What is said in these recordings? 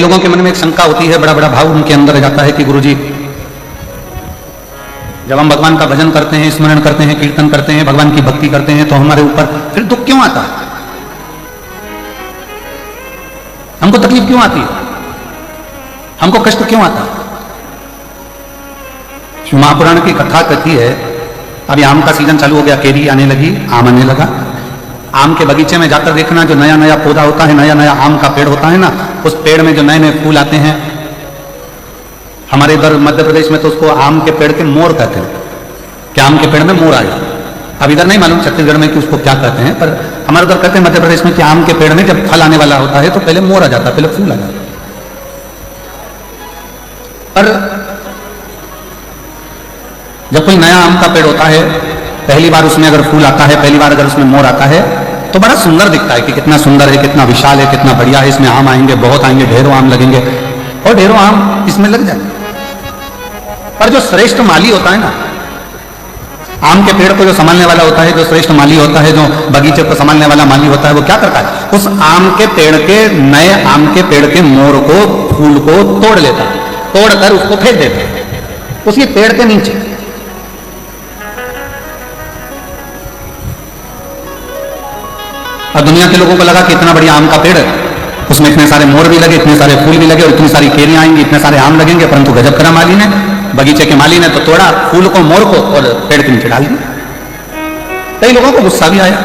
लोगों के मन में एक शंका होती है, बड़ा बड़ा भाव उनके अंदर जाता है कि गुरुजी, जब हम भगवान का भजन करते हैं, स्मरण करते हैं, कीर्तन करते हैं, भगवान की भक्ति करते हैं, तो हमारे ऊपर फिर दुख क्यों आता है? हमको तकलीफ क्यों आती है? हमको कष्ट क्यों आता है? महापुराण की कथा कहती है, अभी आम का सीजन चालू हो गया, केरी आने लगी, आम आने लगा। आम के बगीचे में जाकर देखना, जो नया नया पौधा होता है, नया नया आम का पेड़ होता है ना, उस पेड़ में जो नए नए फूल आते हैं, हमारे इधर मध्य प्रदेश में तो उसको आम के पेड़ के मोर कहते हैं, कि आम के पेड़ में मोर आया। अब इधर नहीं मालूम छत्तीसगढ़ में कि उसको क्या कहते हैं, पर हमारे उधर कहते हैं मध्य प्रदेश में कि आम के पेड़ में जब फल आने वाला होता है तो पहले मोर आ जाता है, पहले फूल आ जाता है। पर जब कोई नया आम का पेड़ होता है, पहली बार उसमें अगर फूल आता है, पहली बार अगर उसमें मोर आता है, तो बड़ा सुंदर दिखता है कि कितना सुंदर है, कितना विशाल है, कितना बढ़िया है, इसमें आम आएंगे, बहुत आएंगे, ढेरों आम लगेंगे और ढेरों आम इसमें लग जाएंगे। पर जो श्रेष्ठ माली होता है ना, आम के पेड़ को जो संभालने वाला होता है, जो श्रेष्ठ माली होता है, जो बगीचे को संभालने वाला माली होता है, वो क्या करता है? उस आम के पेड़ के, नए आम के पेड़ के मोर को, फूल को तोड़ लेता है, तोड़कर उसको फेंक देता है उसी पेड़ के नीचे। और दुनिया के लोगों को लगा कि इतना बढ़िया आम का पेड़ है, उसमें इतने सारे मोर भी लगे, इतने सारे फूल भी लगे और इतनी सारी केरियां आएंगी, इतने सारे आम लगेंगे, परंतु गजब करा माली ने, बगीचे के माली ने तो तोड़ा फूल को, मोर को और पेड़ के नीचे डाल दिया। कई लोगों को गुस्सा भी आया,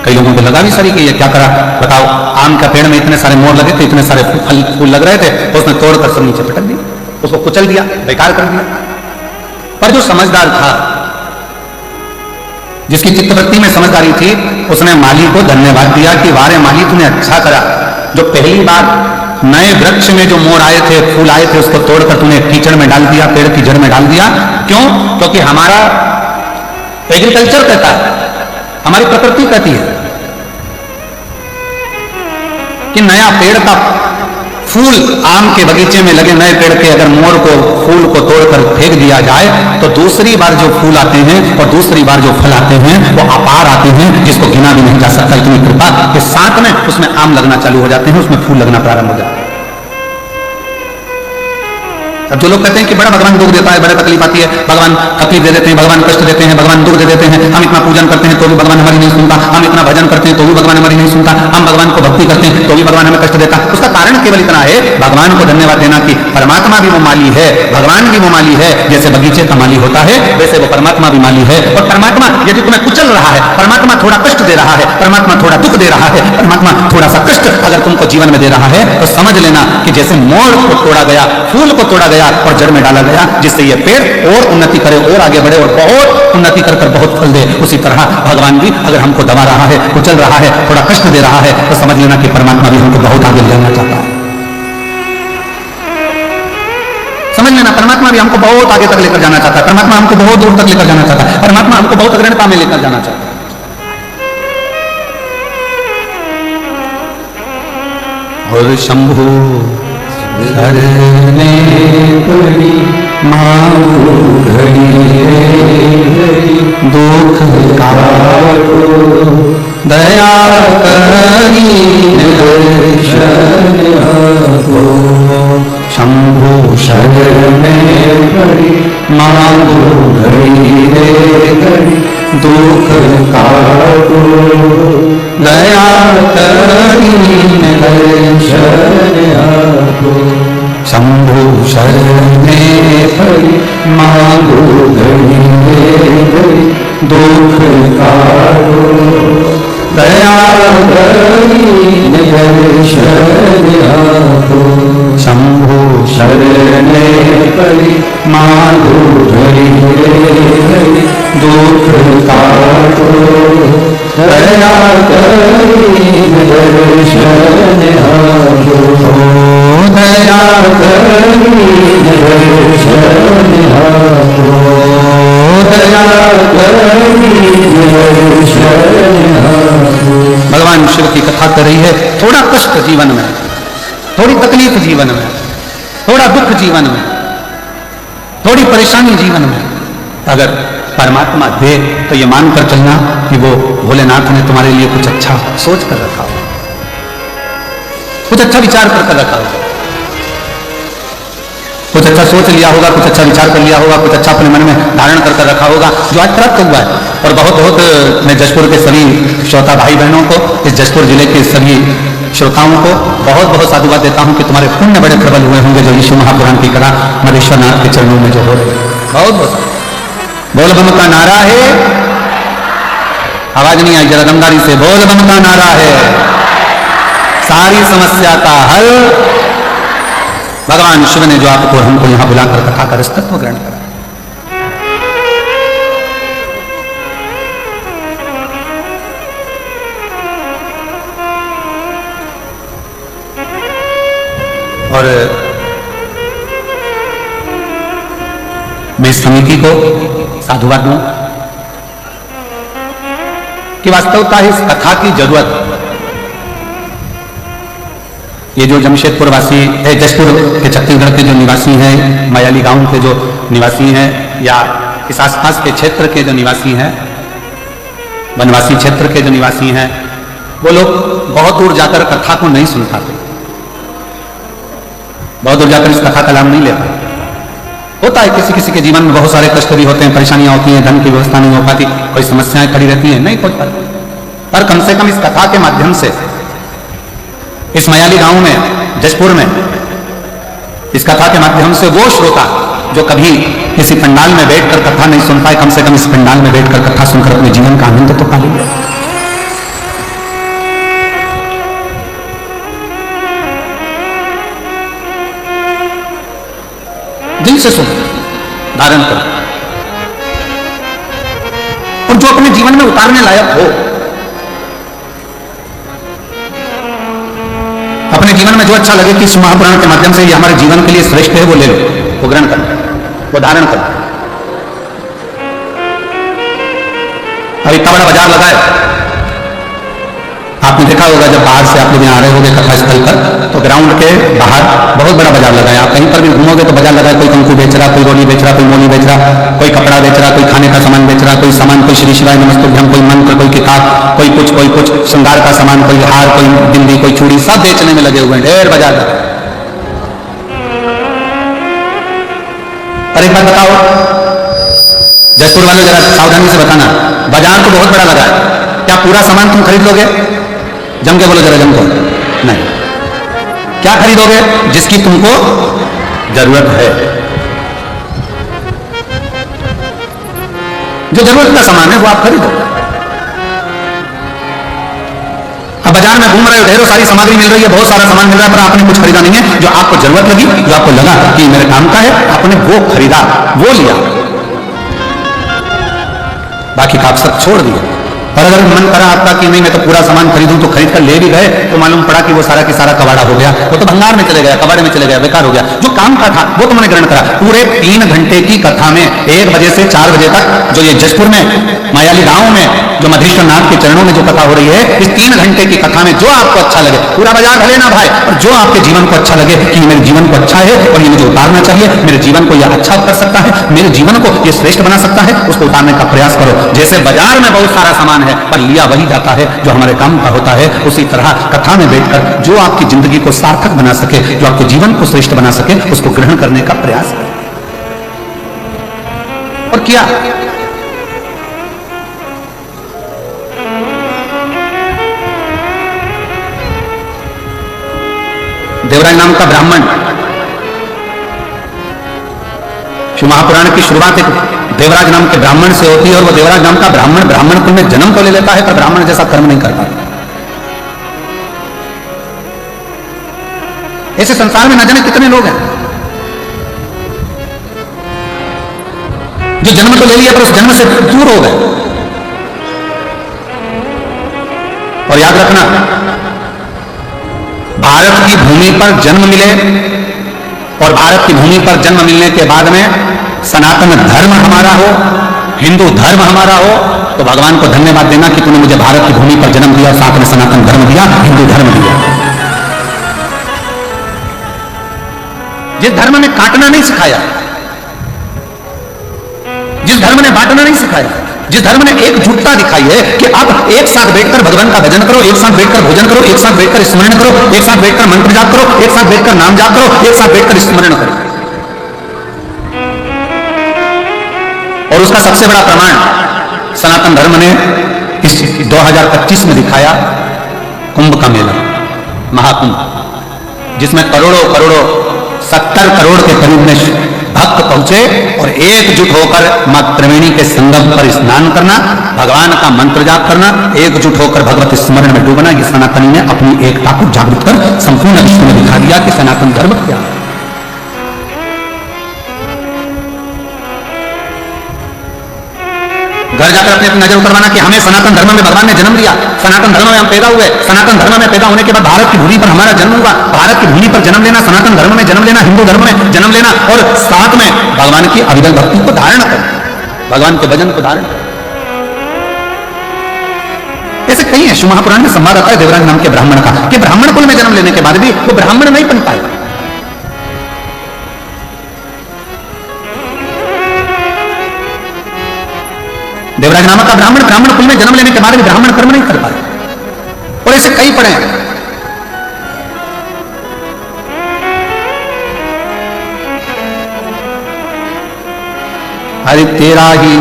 कई लोगों को लगा भी सही कि ये क्या करा, बताओ, आम का पेड़ में इतने सारे मोर लगे थे, इतने सारे फूल लग रहे थे, तो उसने तोड़कर सब नीचे पटक दिया, उसको कुचल दिया, बेकार कर दिया। पर जो समझदार था, जिसकी चित्तवृत्ति में समझदारी थी, उसने माली को धन्यवाद दिया कि वारे माली, तूने अच्छा करा, जो पहली बार नए वृक्ष में जो मोर आए थे, फूल आए थे, उसको तोड़कर तूने कीचड़ में डाल दिया, पेड़ की जड़ में डाल दिया। क्यों? क्योंकि हमारा एग्रीकल्चर कहता है, हमारी प्रकृति कहती है कि नया पेड़ का फूल, आम के बगीचे में लगे नए पेड़ के अगर मोर को, फूल को तोड़कर फेंक दिया जाए, तो दूसरी बार जो फूल आते हैं और दूसरी बार जो फल आते हैं वो अपार आते हैं, जिसको गिना भी नहीं जा सकता। इतनी कृपा के साथ में उसमें आम लगना चालू हो जाते हैं, उसमें फूल लगना प्रारंभ हो जाते हैं। अब जो लोग कहते हैं कि बड़ा भगवान दुख देता है, बड़ा तकलीफ आती है, भगवान तकलीफ दे देते हैं, भगवान कष्ट देते हैं, भगवान दुख दे देते हैं, हम इतना पूजन करते हैं तो भी भगवान हमारी नहीं सुनता, हम इतना भजन करते हैं तो भी भगवान हमारी नहीं सुनता, हम भगवान को भक्ति करते हैं तो भी भगवान हमें कष्ट देता है। उसका कारण केवल इतना है, भगवान को धन्यवाद देना कि परमात्मा भी वो माली है, भगवान भी वो माली है, जैसे बगीचे का माली होता है वैसे वो परमात्मा भी माली है। और परमात्मा यदि तुम्हें कुचल रहा है, परमात्मा थोड़ा कष्ट दे रहा है, परमात्मा थोड़ा दुख दे रहा है, परमात्मा थोड़ा सा कष्ट अगर तुमको जीवन में दे रहा है, तो समझ लेना कि जैसे मोर को तोड़ा गया, फूल को तोड़ा गया और जड़ में डाला गया, जिससे ये पेड़ और उन्नति करे, और आगे बढ़े और बहुत उन्नति कर बहुत फल दे, उसी तरह भगवान भी अगर हमको दबा रहा है, कुचल रहा है, थोड़ा कष्ट दे रहा है, तो समझ लेना कि परमात्मा भी हमको बहुत आगे ले जाना चाहता है। समझ लेना, परमात्मा भी हमको बहुत आगे तक लेकर जाना चाहता है, परमात्मा हमको बहुत दूर तक लेकर जाना चाहता है, परमात्मा हमको बहुत अग्रणता में लेकर जाना चाहता है। और शंभु धरने पड़ी माऊ घड़ी दुख काटो, दया करी दर्शन आपो। शंभु शरणे पड़ी माऊ घड़ी घड़ी दुख काटो, दया करी दर्शन आपो। शंभु शरणे पड़ी मांगो घड़ी घड़ी दुख काटो, दया करी दर्शन आपो। शंभु शरणे पड़ी मांगो घड़ी घड़ी दुख काटो, दया करी दर्शन आपो। दया करी दर्शन आपो, दया करी दर्शन आपो। भगवान शिव की कथा कर रही है, थोड़ा कष्ट जीवन में, थोड़ी तकलीफ जीवन में, थोड़ा दुख जीवन में, थोड़ी परेशानी जीवन में, अगर परमात्मा दे तो ये मानकर चलना कि वो भोलेनाथ ने तुम्हारे लिए कुछ अच्छा सोच कर रखा हो। कुछ अच्छा विचार कर रखा होगा, कुछ अच्छा सोच लिया होगा, कुछ अच्छा विचार कर लिया होगा, कुछ अच्छा अपने मन में धारण कर रखा होगा जो आज प्राप्त हुआ है। और बहुत बहुत मैं जशपुर के सभी श्रोता भाई बहनों को, इस जशपुर जिले के सभी श्रोताओं को बहुत बहुत साधुवाद देता हूं कि तुम्हारे पुण्य बड़े प्रबल हुए होंगे जो यीशु महापुराण की कथा मधेश्वर नाथ के चरणों में जो हो रही है। बहुत बहुत बोल बम का नारा है, आवाज नहीं आई, जरा दमदारी से बोल बम का नारा है, सारी समस्या का हल भगवान शिव ने जो आपको हमको यहां बुलाकर कथा कर तत्व ग्रहण करा। और मैं इस समिति को साधुवाद दूं कि वास्तवता इस कथा की जरूरत ये जो जमशेदपुर वासी है, जशपुर के छत्तीसगढ़ के जो निवासी हैं, मायाली गांव के जो निवासी हैं या इस आसपास के क्षेत्र के जो निवासी हैं, वनवासी क्षेत्र के जो निवासी हैं, वो लोग बहुत दूर जाकर कथा को नहीं सुन पाते, बहुत दूर जाकर इस कथा का लाभ नहीं ले पाते। होता है किसी किसी के जीवन में बहुत सारे कष्ट भी होते हैं, परेशानियां होती हैं, धन की व्यवस्था नहीं हो पाती, कोई समस्याएं खड़ी रहती हैं, नहीं पहुंच पाती। पर कम से कम इस कथा के माध्यम से इस मायाली गांव में, जशपुर में, इस कथा के माध्यम से वो श्रोता जो कभी किसी पंडाल में बैठकर कथा नहीं सुन पाए, कम से कम इस पंडाल में बैठकर कथा सुनकर अपने जीवन का आनंद तो पा लेंगे। दिल से सुन, धारण कर, और जो अपने जीवन में उतारने लायक हो, अपने जीवन में जो अच्छा लगे कि इस महापुराण के माध्यम से ये हमारे जीवन के लिए श्रेष्ठ है, वो ले लो, वो ग्रहण कर, वो धारण कर। अब इतना बड़ा बाजार लगा है, आपने देखा होगा जब बाहर से आप लोग यहाँ आ रहे होंगे कथा स्थल पर, तो ग्राउंड के बाहर बहुत बड़ा बाजार लगा है। आप कहीं पर भी घूमोगे तो बाजार लगा है, कोई कंकु बेच रहा, कोई रोली बेच रहा, कोई मोली बेच रहा, कोई कपड़ा बेच रहा, कोई खाने का सामान बेच रहा, कोई सामान, कोई श्री शिवाय नमस्तुभ्यम, कोई मंत्र, कोई किताब, कोई कुछ श्रृंगार का सामान, कोई हार, कोई बिंदी, कोई चूड़ी, सब बेचने में लगे हुए हैं, ढेर बाजार लगा। पर एक बात बताओ जशपुर वाले, जरा सावधानी से बताना, बाजार तो बहुत बड़ा लगा है, क्या पूरा सामान तुम खरीद लोगे? जम के बोलो जरा, जम को नहीं। क्या खरीदोगे? जिसकी तुमको जरूरत है, जो जरूरत का सामान है वो आप खरीदो। अब बाजार में घूम रहे हो, ढेरों सारी सामग्री मिल रही है, बहुत सारा सामान मिल रहा है, पर आपने कुछ खरीदा नहीं है। जो आपको जरूरत लगी, जो आपको लगा कि मेरे काम का है, आपने वो खरीदा, वो लिया, बाकी का आप सब छोड़ दिया। और अगर मन करा आपका कि नहीं मैं तो पूरा सामान खरीदूं, तो खरीद कर ले भी गए तो मालूम पड़ा कि वो सारा की सारा कबाड़ा हो गया, वो तो भंगार में चले गया, कबाड़े में चले गया, बेकार हो गया। जो काम का था वो तुमने ग्रहण करा। पूरे 3 घंटे की कथा में 1 बजे से 4 बजे तक जो ये जशपुर में मायाली गांव में जो मधेश्वर नाथ के चरणों में जो कथा हो रही है, इस 3 घंटे की कथा में जो आपको अच्छा लगे, पूरा बाजार भले ना भाई, और जो आपके जीवन को अच्छा लगे कि मेरे जीवन को अच्छा है और ये मुझे उतारना चाहिए, मेरे जीवन को यह अच्छा कर सकता है, मेरे जीवन को ये श्रेष्ठ बना सकता है, उसको उतारने का प्रयास करो। जैसे बाजार में बहुत सारा सामान है पर लिया वही जाता है जो हमारे काम का होता है, उसी तरह कथा में बैठकर जो आपकी जिंदगी को सार्थक बना सके, जो आपके जीवन को श्रेष्ठ बना सके, उसको ग्रहण करने का प्रयास करें। और किया देवराज नाम का ब्राह्मण, शिव महापुराण की शुरुआत एक देवराज नाम के ब्राह्मण से होती है, और वो देवराज नाम का ब्राह्मण कुल में जन्म तो ले लेता है पर ब्राह्मण जैसा कर्म नहीं कर पाता। ऐसे संसार में न जाने कितने लोग हैं जो जन्म तो ले लिया पर उस जन्म से दूर हो गए। और याद रखना, भारत की भूमि पर जन्म मिले और भारत की भूमि पर जन्म मिलने के बाद में सनातन धर्म हमारा हो, हिंदू धर्म हमारा हो, तो भगवान को धन्यवाद देना कि तूने मुझे भारत की भूमि पर जन्म दिया और साथ में सनातन धर्म दिया, हिंदू धर्म दिया। जिस धर्म ने काटना नहीं सिखाया, जिस धर्म ने बांटना नहीं सिखाया, जिस धर्म ने एकजुटता दिखाई है कि आप एक साथ बैठकर भगवान का भजन करो, एक साथ बैठकर भोजन करो, एक साथ बैठकर स्मरण करो, एक साथ बैठकर मंत्र जाप करो, एक साथ बैठकर नाम जाप करो, एक साथ बैठकर स्मरण करो। और उसका सबसे बड़ा प्रमाण सनातन धर्म ने इस 2025 में दिखाया कुंभ का मेला, महाकुंभ, जिसमें करोड़ों करोड़ों 70 करोड़ के करीब में भक्त पहुंचे और एकजुट होकर मां त्रिवेणी के संगम पर स्नान करना, भगवान का मंत्र जाप करना, एकजुट होकर भगवत स्मरण में डूबना। ये सनातनी ने अपनी एकता को जागृत कर संपूर्ण विश्व में दिखा दिया कि सनातन धर्म क्या है। घर जाकर अपनी अपनी नजर उतरवाना कि हमें सनातन धर्म में भगवान ने जन्म दिया, सनातन धर्म में हम पैदा हुए, सनातन धर्म में पैदा होने के बाद भारत की भूमि पर हमारा जन्म हुआ, भारत की भूमि पर जन्म लेना, सनातन धर्म में जन्म लेना, हिंदू धर्म में जन्म लेना और साथ में भगवान की अविरल भक्ति को धारण करना, भगवान के भजन को धारण करना। ऐसे कई है। शिव महापुराण में संवाद आता है देवराज नाम के ब्राह्मण का कि ब्राह्मण कुल में जन्म लेने के बाद भी वो ब्राह्मण नहीं बन पाए। देवराज नामक का ब्राह्मण कुल में जन्म लेने के बाद भी ब्राह्मण कर्म नहीं कर पाए। और ऐसे कई पढ़े हैं। अरे तेरा ही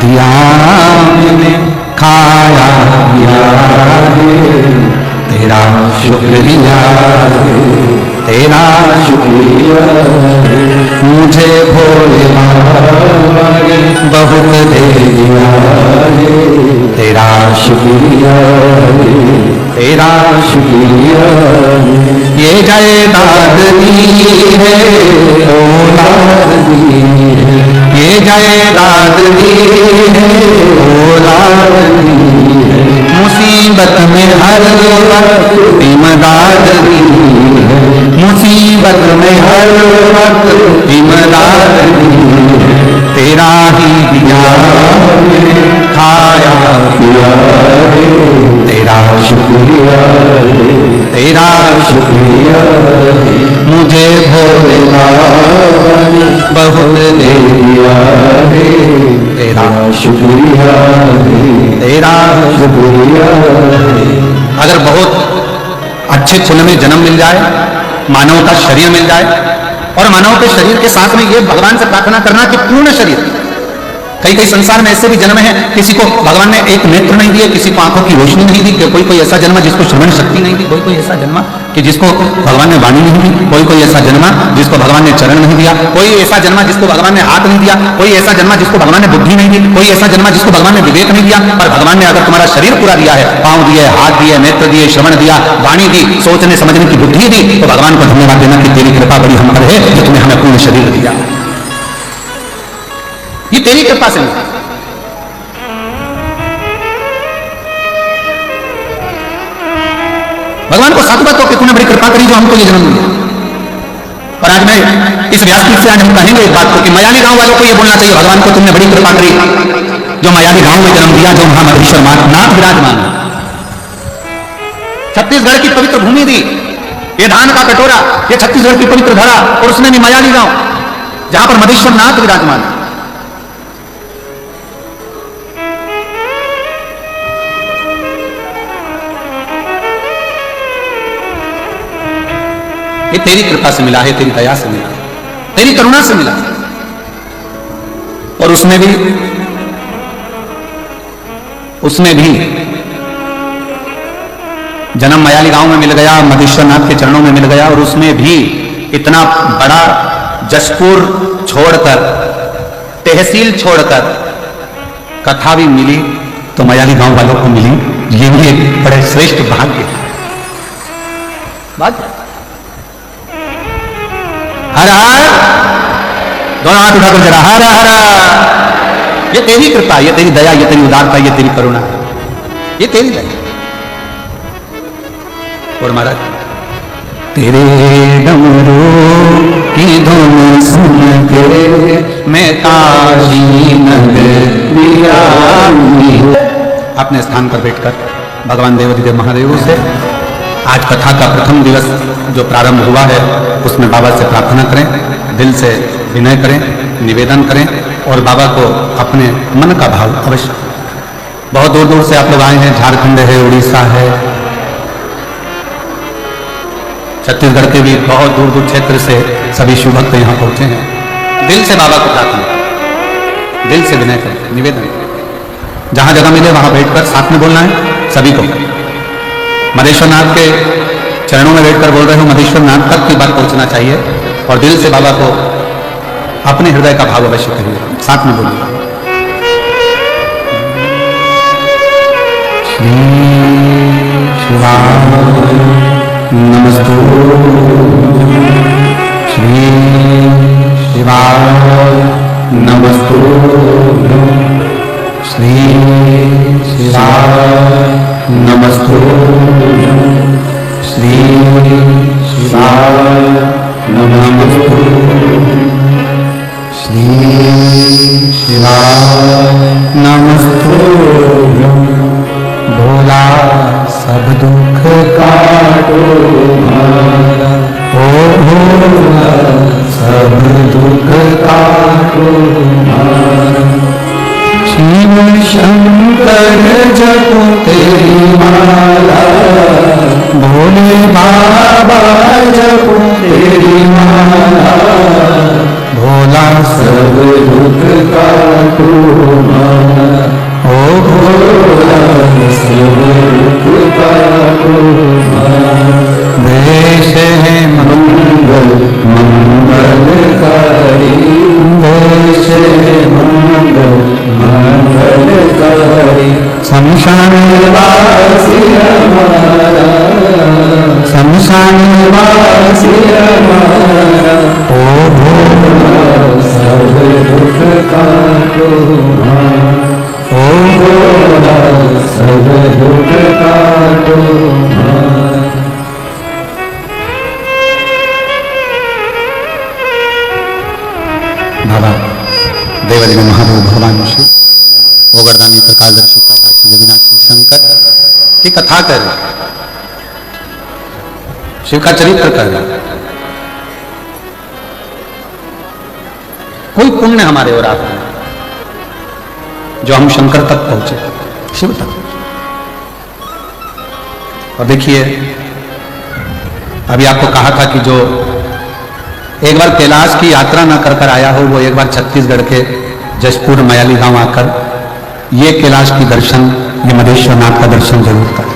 दिया मैंने खाया तेरा शुक्रिया, तेरा शुक्रिया, मुझे भोले बहुत दे दिया, तेरा शुक्रिया, तेरा शुक्रिया। ये जायदाद दी है औलाद दी है, ये जायदाद दी है औलाद दी है, मुसीबत में हर वक्त इमदाद दी है, मुसीबत में हर वक्त इमदाद दी है, तेरा ही दिया खाया पिया, तेरा शुक्रिया, तेरा शुक्रिया, मुझे भोले बहुत दे दिया, तेरा शुक्रिया, तेरा शुक्रिया। अगर बहुत अच्छे कुल में जन्म मिल जाए, मानव का शरीर मिल जाए और मानव के शरीर के साथ में ये भगवान से प्रार्थना करना कि पूर्ण शरीर। कई कई संसार में ऐसे भी जन्म है, किसी को भगवान ने एक नेत्र नहीं दिए, किसी को आंखों की रोशनी नहीं दी, कोई ऐसा जन्म जिसको श्रवण शक्ति नहीं दी, कोई ऐसा जन्म कि जिसको भगवान ने वाणी नहीं दी, कोई ऐसा जन्म जिसको भगवान ने चरण नहीं दिया, कोई ऐसा जन्म जिसको भगवान ने हाथ नहीं दिया, कोई ऐसा जन्म जिसको भगवान ने बुद्धि नहीं दी, कोई ऐसा जन्म जिसको भगवान ने विवेक नहीं दिया। पर भगवान ने अगर तुम्हारा शरीर पूरा दिया है, पांव दिए, हाथ दिए, नेत्र दिए, श्रवण दिया, वाणी दी, सोचने समझने की बुद्धि दी, तो भगवान को धन्यवाद देना कि तेरी कृपा बड़ी हम पर है जो तुम्हें हमें पूर्ण शरीर दिया। ये तेरी कृपा से मिला। भगवान को साधुवाद हो कि तूने बड़ी कृपा करी जो हमको ये जन्म दिया। और आज मैं इस व्यासपीठ से आज हम कहेंगे इस बात को कि मयाली गांव वालों को ये बोलना चाहिए, भगवान को तुमने बड़ी कृपा करी जो मयाली गांव में जन्म दिया, जो महामधेश्वर नाथ विराजमान, छत्तीसगढ़ की पवित्र भूमि दी, ये धान का कटोरा, ये छत्तीसगढ़ की पवित्र धरा, और उसमें भी मयाली गांव जहां पर मधेश्वर नाथ विराजमान। ये तेरी कृपा से मिला है, तेरी दया से मिला, तेरी करुणा से मिला। और उसमें भी जन्म मयाली गांव में मिल गया, मधेश्वर नाथ के चरणों में मिल गया, और उसमें भी इतना बड़ा जशपुर छोड़कर, तहसील छोड़कर कथा भी मिली तो मयाली गांव वालों को मिली। ये भी एक बड़े श्रेष्ठ भाग्य है। हर हर, दोनों हाथ उठाकर जरा हर हर। ये तेरी कृपा, ये तेरी दया, ये तेरी उदारता, ये तेरी करुणा, ये तेरी दया। और महाराज तेरे डमरू की धुन सुन के मैं काशी नगरिया। अपने स्थान पर बैठकर भगवान देवाधिदेव महादेव से आज कथा का प्रथम दिवस जो प्रारंभ हुआ है उसमें बाबा से प्रार्थना करें, दिल से विनय करें, निवेदन करें और बाबा को अपने मन का भाव अवश्य। बहुत दूर दूर से आप लोग आए हैं, झारखंड है, उड़ीसा है, छत्तीसगढ़ के भी बहुत दूर दूर क्षेत्र से सभी शिव भक्त यहाँ पहुंचे हैं। दिल से बाबा को प्रार्थना, दिल से विनय करें, निवेदन। जहां जगह मिले वहां बैठकर साथ में बोलना है सभी को। मधेश्वर नाथ के चरणों में बैठकर बोल रहे हो, मधेश्वर नाथ तक की बात पहुंचना चाहिए और दिल से बाबा को अपने हृदय का भाव अवश्य करिए, साथ में बोलिए। श्री शिवाय नमस्तु, श्री शिवाय नमस्तु, श्री शिवाय नमस्तु, श्री शिवाय नमस्तु, श्री शिवाय नमस्तु। भोला सब दुख काटो हमारा, ओ भोला सब दुख काटो हमारा। शिव शंकर जपो तेरी माला, भोले बाबा जपो तेरी माला। भोला सब दुख काटो हमारा, ओ भोला सब दुख काटो हमारा। देश है मंगल मंगलकारी, देश है मंगल मंगलकारी। शमशान वासी हमारा, शमशान वासी हमारा। ओ भोला सब दुख काटो हमारा, ओ भोला सब दुख काटो हमारा। बाबा देवादिदेव महादेव भगवान शिव, ओगरदानी त्रिकालदर्शी काशी अविनाशी शंकर की कथा कर रहे, शिव का चरित्र कर रहे। कोई पुण्य हमारे और आप जो हम शंकर तक पहुंचे, शिव तक। और देखिए अभी आपको कहा था कि जो एक बार कैलाश की यात्रा ना कर आया हो, वो एक बार छत्तीसगढ़ के जशपुर मयाली गांव आकर ये कैलाश की दर्शन, ये मधेश्वर नाथ का दर्शन जरूर करें।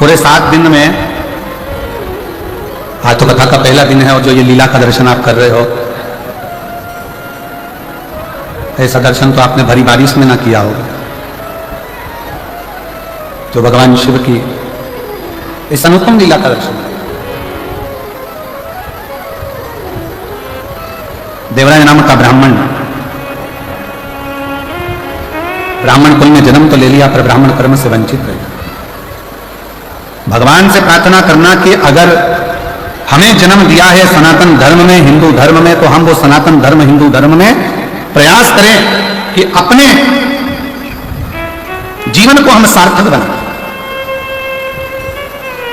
पूरे 7 दिन में, आज तो कथा का पहला दिन है और जो ये लीला का दर्शन आप कर रहे हो, ऐसा दर्शन तो आपने भरी बारिश में ना किया होगा। जो भगवान शिव की इस अनुपम लीला का दर्शन। देवराज नाम का ब्राह्मण, ब्राह्मण कुल में जन्म तो ले लिया पर ब्राह्मण कर्म से वंचित रह गया। भगवान से प्रार्थना करना कि अगर हमें जन्म दिया है सनातन धर्म में, हिंदू धर्म में, तो हम वो सनातन धर्म हिंदू धर्म में प्रयास करें कि अपने जीवन को हम सार्थक बनाएं।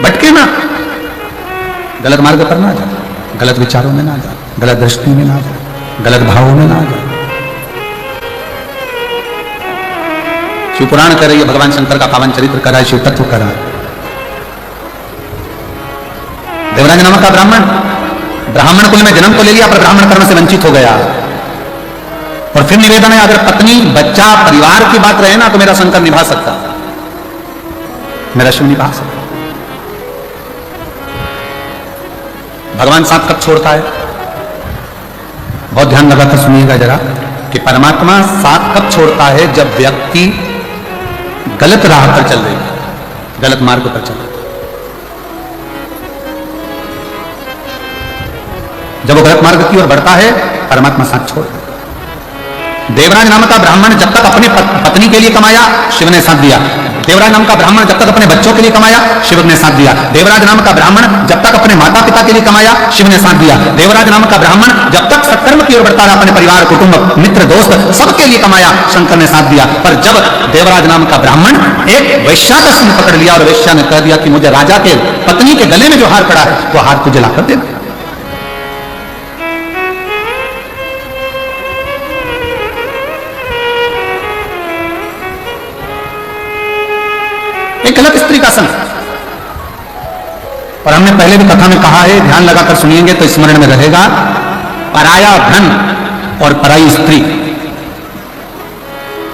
भटके ना, गलत मार्ग पर ना जाए, गलत विचारों में ना जाए, गलत दृष्टि में ना जाए, गलत भावों में ना जाए। शिव पुराण कर रही है, भगवान शंकर का पावन चरित्र कर रहा है, शिव तत्व कर रहा है। देवराज नामक का ब्राह्मण, ब्राह्मण कुल में जन्म तो ले लिया पर ब्राह्मण कर्म से वंचित हो गया। और फिर निवेदन है, अगर पत्नी बच्चा परिवार की बात रहे ना तो मेरा शंकर निभा सकता, मेरा शिव निभा सकता। भगवान साथ कब छोड़ता है, बहुत ध्यान लगाकर सुनिएगा जरा, कि परमात्मा साथ कब छोड़ता है, जब व्यक्ति गलत राह पर चल रही है, गलत मार्ग पर चल रही है। जब वो गलत मार्ग की ओर बढ़ता है, परमात्मा साथ छोड़ देता है। देवराज नाम का ब्राह्मण जब तक अपने पत्नी के लिए कमाया, शिव ने साथ दिया। देवराज नाम का ब्राह्मण जब तक अपने बच्चों के लिए कमाया, शिव ने साथ दिया। देवराज नाम का ब्राह्मण जब तक अपने माता पिता के लिए कमाया, शिव ने साथ दिया। देवराज नाम का ब्राह्मण जब तक सत्कर्म की ओर बढ़ता रहा, अपने परिवार, कुटुंब, मित्र, दोस्त सबके लिए कमाया, शंकर ने साथ दिया। पर जब देवराज नाम का ब्राह्मण एक वैश्या का संग पकड़ लिया और वैश्या ने कह दिया कि मुझे राजा के पत्नी के गले में जो हार पड़ा है वो हार तुझे लाकर दे। एक गलत स्त्री का संग। और हमने पहले भी कथा में कहा है, ध्यान लगाकर सुनिएंगे तो स्मरण में रहेगा। पराया धन और पराई स्त्री,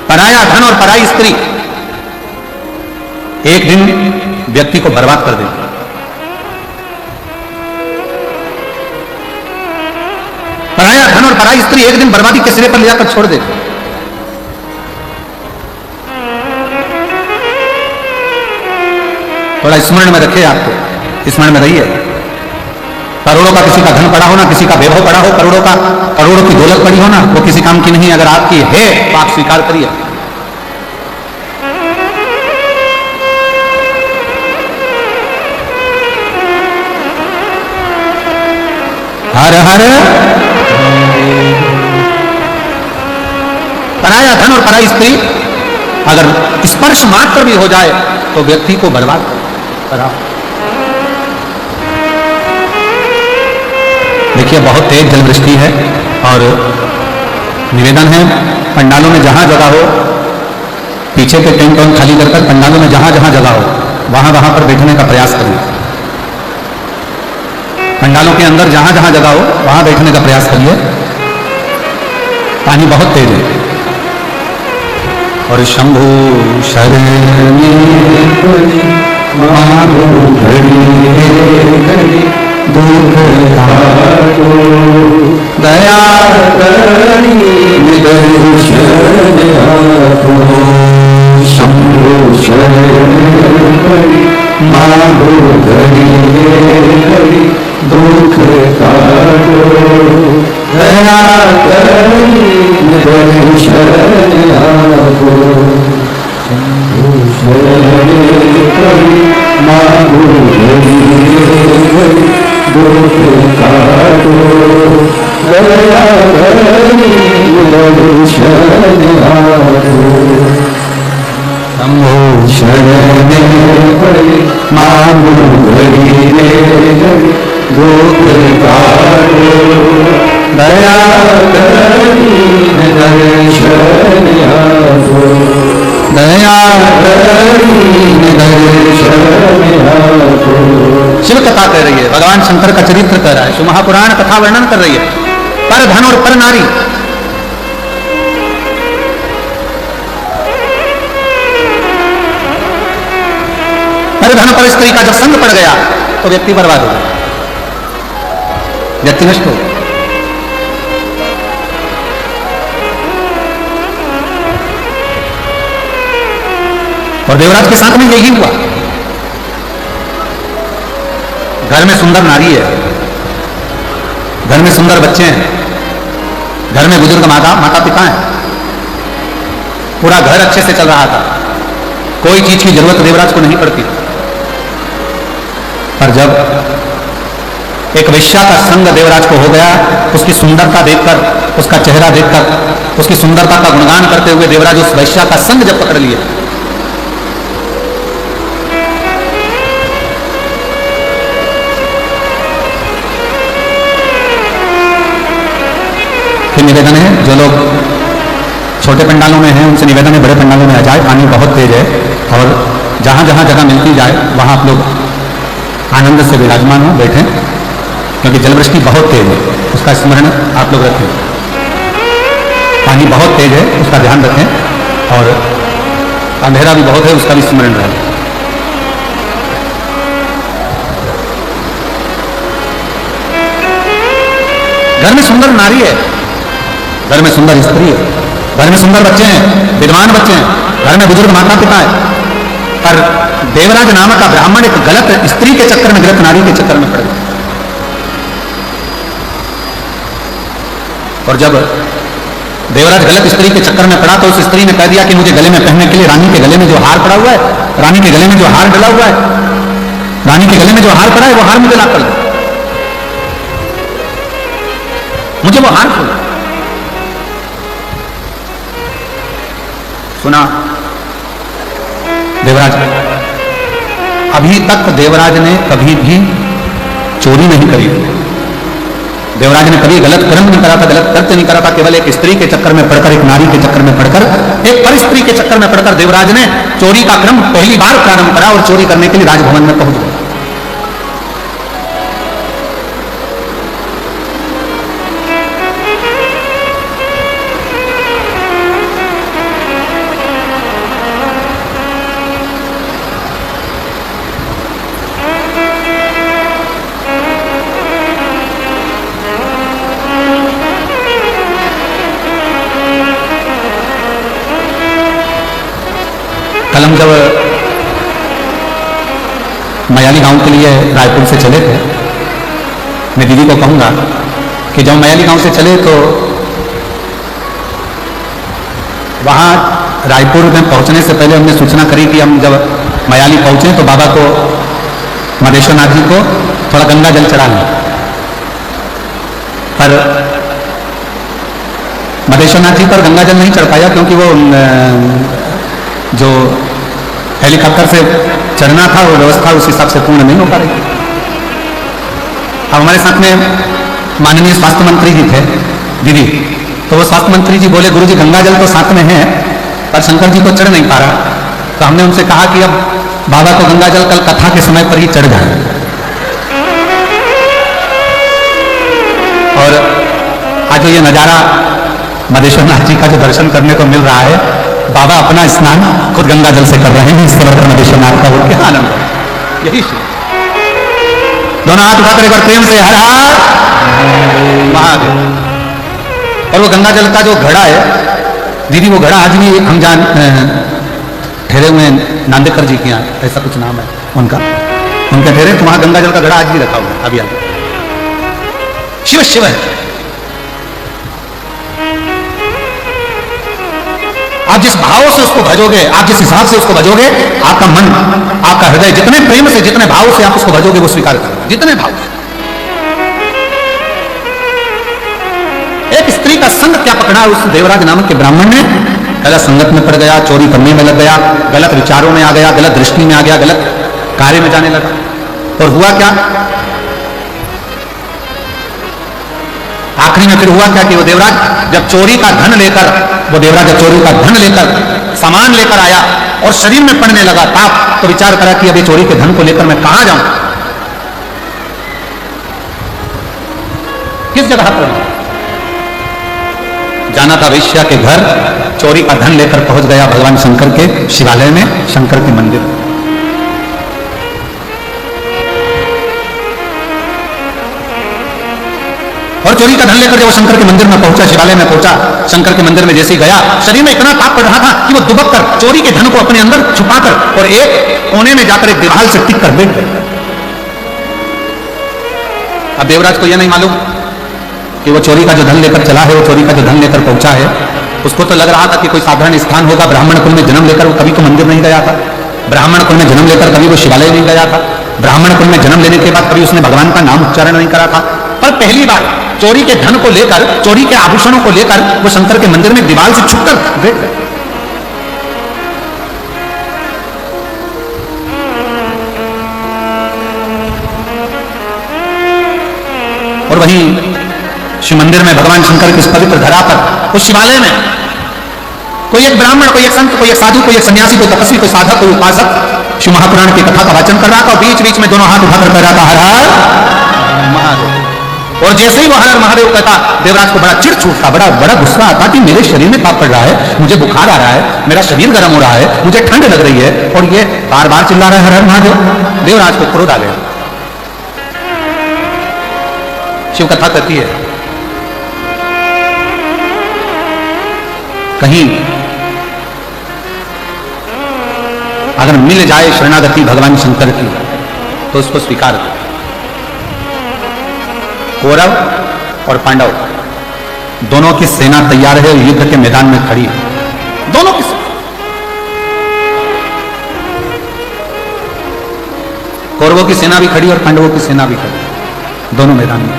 पराया धन और पराई स्त्री एक दिन व्यक्ति को बर्बाद कर देगी। पराया धन और पराई स्त्री एक दिन बर्बादी के सिरे पर ले जाकर छोड़ देगी। थोड़ा स्मरण में रखिए, आपको स्मरण में रहिए। करोड़ों का किसी का धन पड़ा हो ना, किसी का वैभव पड़ा हो, करोड़ों की दौलत पड़ी हो ना, वो किसी काम की नहीं। अगर आपकी है तो आप स्वीकार करिए। हर हर पराया धन और पराई स्त्री अगर स्पर्श मात्र भी हो जाए तो व्यक्ति को बर्बाद करा। देखिए बहुत तेज जलवृष्टि है और निवेदन है, पंडालों में जहां जगह हो, पीछे के टेंट वेंट खाली कर पंडालों में जहां जहां जगह हो वहां पर बैठने का प्रयास करिए। पंडालों के अंदर जहां जहां जगह हो वहां बैठने का प्रयास करिए। पानी बहुत तेज है। और शंभु शरणी दुख काटो दया करनी निदर्शन आपो। शंभु शरणी माधो धरी दुख काटो दया करनी निदर्शन आपो। शंभु शरणी माधो धरी दुख काटो दया करनी निदर्शन आपो। शंभु शरणे पड़े मांगो घड़ी दुख काटो दया करनी निदर्शन आपो। दया करनी निदर्शन आपो। शिव कथा कह रही है, भगवान शंकर का चरित्र कह रहा है, शिव महापुराण कथा वर्णन कर रही है। पर धन और पर नारी, पर धन पर स्त्री का जब संग पड़ गया तो व्यक्ति बर्बाद हो गया, व्यक्ति नष्ट हो गया। और देवराज के साथ में यही हुआ। घर में सुंदर नारी है, घर में सुंदर बच्चे हैं, घर में बुजुर्ग माता पिता हैं, पूरा घर अच्छे से चल रहा था, कोई चीज की जरूरत देवराज को नहीं पड़ती। पर जब एक वेश्या का संग देवराज को हो गया, उसकी सुंदरता देखकर, उसका चेहरा देखकर, उसकी सुंदरता का गुणगान करते हुए देवराज उस वेश्या का संग जब पकड़ लिए, निवेदन है जो लोग छोटे पंडालों में हैं उनसे निवेदन है बड़े पंडालों में आ जाए। पानी बहुत तेज है और जहां जहां जगह मिलती जाए वहां आप लोग आनंद से विराजमान हो, बैठें, क्योंकि जलवृष्टि बहुत तेज है, उसका स्मरण आप लोग रखें। पानी बहुत तेज है, उसका ध्यान रखें, और अंधेरा भी बहुत है, उसका भी स्मरण रखें। घर में सुंदर नारी है, घर में सुंदर स्त्री है, घर में सुंदर बच्चे हैं, विद्वान बच्चे हैं, घर में बुजुर्ग माता पिता है, पर देवराज नामक का ब्राह्मण एक गलत स्त्री के चक्कर में, गलत नारी के चक्कर में पड़ गया। और जब देवराज गलत स्त्री के चक्कर में पड़ा तो उस स्त्री ने कह दिया कि मुझे गले में पहनने के लिए रानी के गले में जो हार पड़ा हुआ है रानी के गले में जो हार डला हुआ है, रानी के गले में जो हार पड़ा है, वो हार मुझे ला कर दो, मुझे वो हार खोलो। सुना देवराज, अभी तक देवराज ने कभी भी चोरी नहीं करी, देवराज ने कभी गलत कर्म नहीं करा था, गलत कृत्य नहीं करा था। केवल एक स्त्री के चक्कर में पड़कर, एक नारी के चक्कर में पड़कर, एक पर स्त्री के चक्कर में पड़कर देवराज ने चोरी का क्रम पहली बार प्रारंभ करा और चोरी करने के लिए राजभवन में पहुंच गया। कल हम जब मयाली गांव के लिए रायपुर से चले थे, मैं दीदी को कहूंगा कि जब मयाली गांव से चले तो वहां रायपुर में पहुंचने से पहले हमने सूचना करी कि हम जब मयाली पहुंचे तो बाबा को, मदेश्वरनाथ जी को थोड़ा गंगा जल चढ़ा लें। पर मदेश्वरनाथ जी पर गंगा जल नहीं चढ़ पाया क्योंकि वो जो हेलीकॉप्टर से चढ़ना था वो व्यवस्था उस हिसाब से पूर्ण नहीं हो पा रही। अब हमारे साथ में माननीय स्वास्थ्य मंत्री जी थे दीदी, तो वो स्वास्थ्य मंत्री जी बोले गुरुजी गंगा जल तो साथ में है पर शंकर जी को चढ़ नहीं पा रहा। तो हमने उनसे कहा कि अब बाबा को गंगा जल कल कथा के समय पर ही चढ़ जाए। और आज ये नजारा मदेश्वरनाथ जी का जो दर्शन करने को मिल रहा है, बाबा अपना स्नान खुद गंगा जल से कर रहे हैं, इस समय पर मदेश्वरनाथ का बोल के आनंद है। यही दोनों हाथ उठाकर एक बार प्रेम से हर हर महादेव। और वो गंगा जल का जो घड़ा है दीदी, वो घड़ा आज भी हम जान ठहरे हुए नांदेकर जी के यहाँ, ऐसा कुछ नाम है उनका, उनके ठहरे तो वहां गंगा जल का घड़ा आज भी रखा हुआ है। अभी आगे शिव शिव है। आप जिस भाव से उसको भजोगे, आप जिस हिसाब से उसको भजोगे, आपका मन, आपका हृदय जितने प्रेम से, जितने भाव से आप उसको भजोगे वो स्वीकार करेगा, जितने भाव से। एक स्त्री का संग क्या पकड़ा उस देवराज नामक के ब्राह्मण ने, गलत संगत में पड़ गया, चोरी करने में लग गया, गलत विचारों में आ गया, गलत दृष्टि में आ गया, गलत कार्य में जाने लगा। और हुआ क्या, आखिरी में फिर हुआ क्या कि वो देवराज जब चोरी का धन लेकर, वो देवराज जब चोरी का धन लेकर, सामान लेकर आया और शरीर में पड़ने लगा ताप, तो विचार करा कि अब ये चोरी के धन को लेकर मैं कहां जाऊं, किस जगह पर जाना था। वैश्या के घर चोरी का धन लेकर पहुंच गया भगवान शंकर के शिवालय में, शंकर के मंदिर। और चोरी का धन लेकर जब वो शंकर के मंदिर में पहुंचा, शिवालय में पहुंचा, शंकर के मंदिर में जैसे ही गया, शरीर में इतना ताप पड़ रहा था कि वो दुबक कर चोरी के धन को अपने अंदर छुपाकर और एक कोने में जाकर एक दीवार से टिक कर बैठ गया। अब देवराज को यह नहीं मालूम कि वो चोरी का जो धन लेकर चला है, वो चोरी का जो धन लेकर पहुंचा है, उसको तो लग रहा था कि कोई साधारण स्थान होगा। ब्राह्मण कुल में जन्म लेकर वो कभी तो मंदिर नहीं गया था, ब्राह्मण कुल में जन्म लेकर कभी वो शिवालय नहीं गया था, ब्राह्मण कुल में जन्म लेने के बाद कभी उसने भगवान का नाम उच्चारण नहीं करा था। पर पहली बार चोरी के धन को लेकर, चोरी के आभूषणों को लेकर वो शंकर के मंदिर में दीवार से छुपकर बैठ गए। और वहीं शिव मंदिर में भगवान शंकर की इस पवित्र धरा पर, उस शिवालय में कोई एक ब्राह्मण, कोई एक संत, कोई एक साधु, कोई एक सन्यासी, कोई तपस्वी, कोई साधक, कोई उपासक शिव महापुराण की कथा का वाचन कर रहा था। और बीच बीच में दोनों हाथ उठाकर कह रहा था हर हर महादेव। और जैसे ही वो हर हर महादेव कहता, देवराज को बड़ा चिढ़ छूटता, बड़ा बड़ा गुस्सा आता कि मेरे शरीर में ताप पड़ रहा है, मुझे बुखार आ रहा है, मेरा शरीर गर्म हो रहा है, मुझे ठंड लग रही है, और ये बार बार चिल्ला रहा है हर हर महादेव। देवराज को क्रोध आ गया। शिव कथा कहती है कहीं अगर मिल जाए शरणागति भगवान शंकर की तो उसको स्वीकार कर। कौरव और पांडव दोनों की सेना तैयार है, युद्ध के मैदान में खड़ी है, दोनों की सेना। कौरवों की सेना भी खड़ी और पांडवों की सेना भी खड़ी, दोनों मैदान में।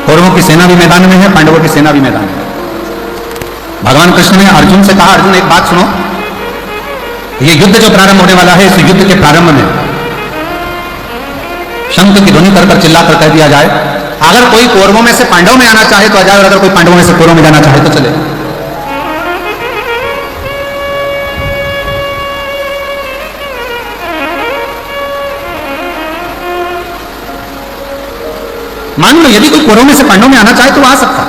कौरवों की सेना भी मैदान में है, पांडवों की सेना भी मैदान में। भगवान कृष्ण ने अर्जुन से कहा, अर्जुन एक बात सुनो, ये युद्ध जो प्रारंभ होने वाला है, इस युद्ध के प्रारंभ में शंख की ध्वनि कर चिल्लाकर कह दिया जाए, अगर कोई कौरवों में से पांडव में आना चाहे तो आ जाए, और अगर कोई पांडवों में से कौरवों में जाना चाहे तो चले। मान लो यदि कोई कौरवों में से पांडवों में आना चाहे तो आ सकता,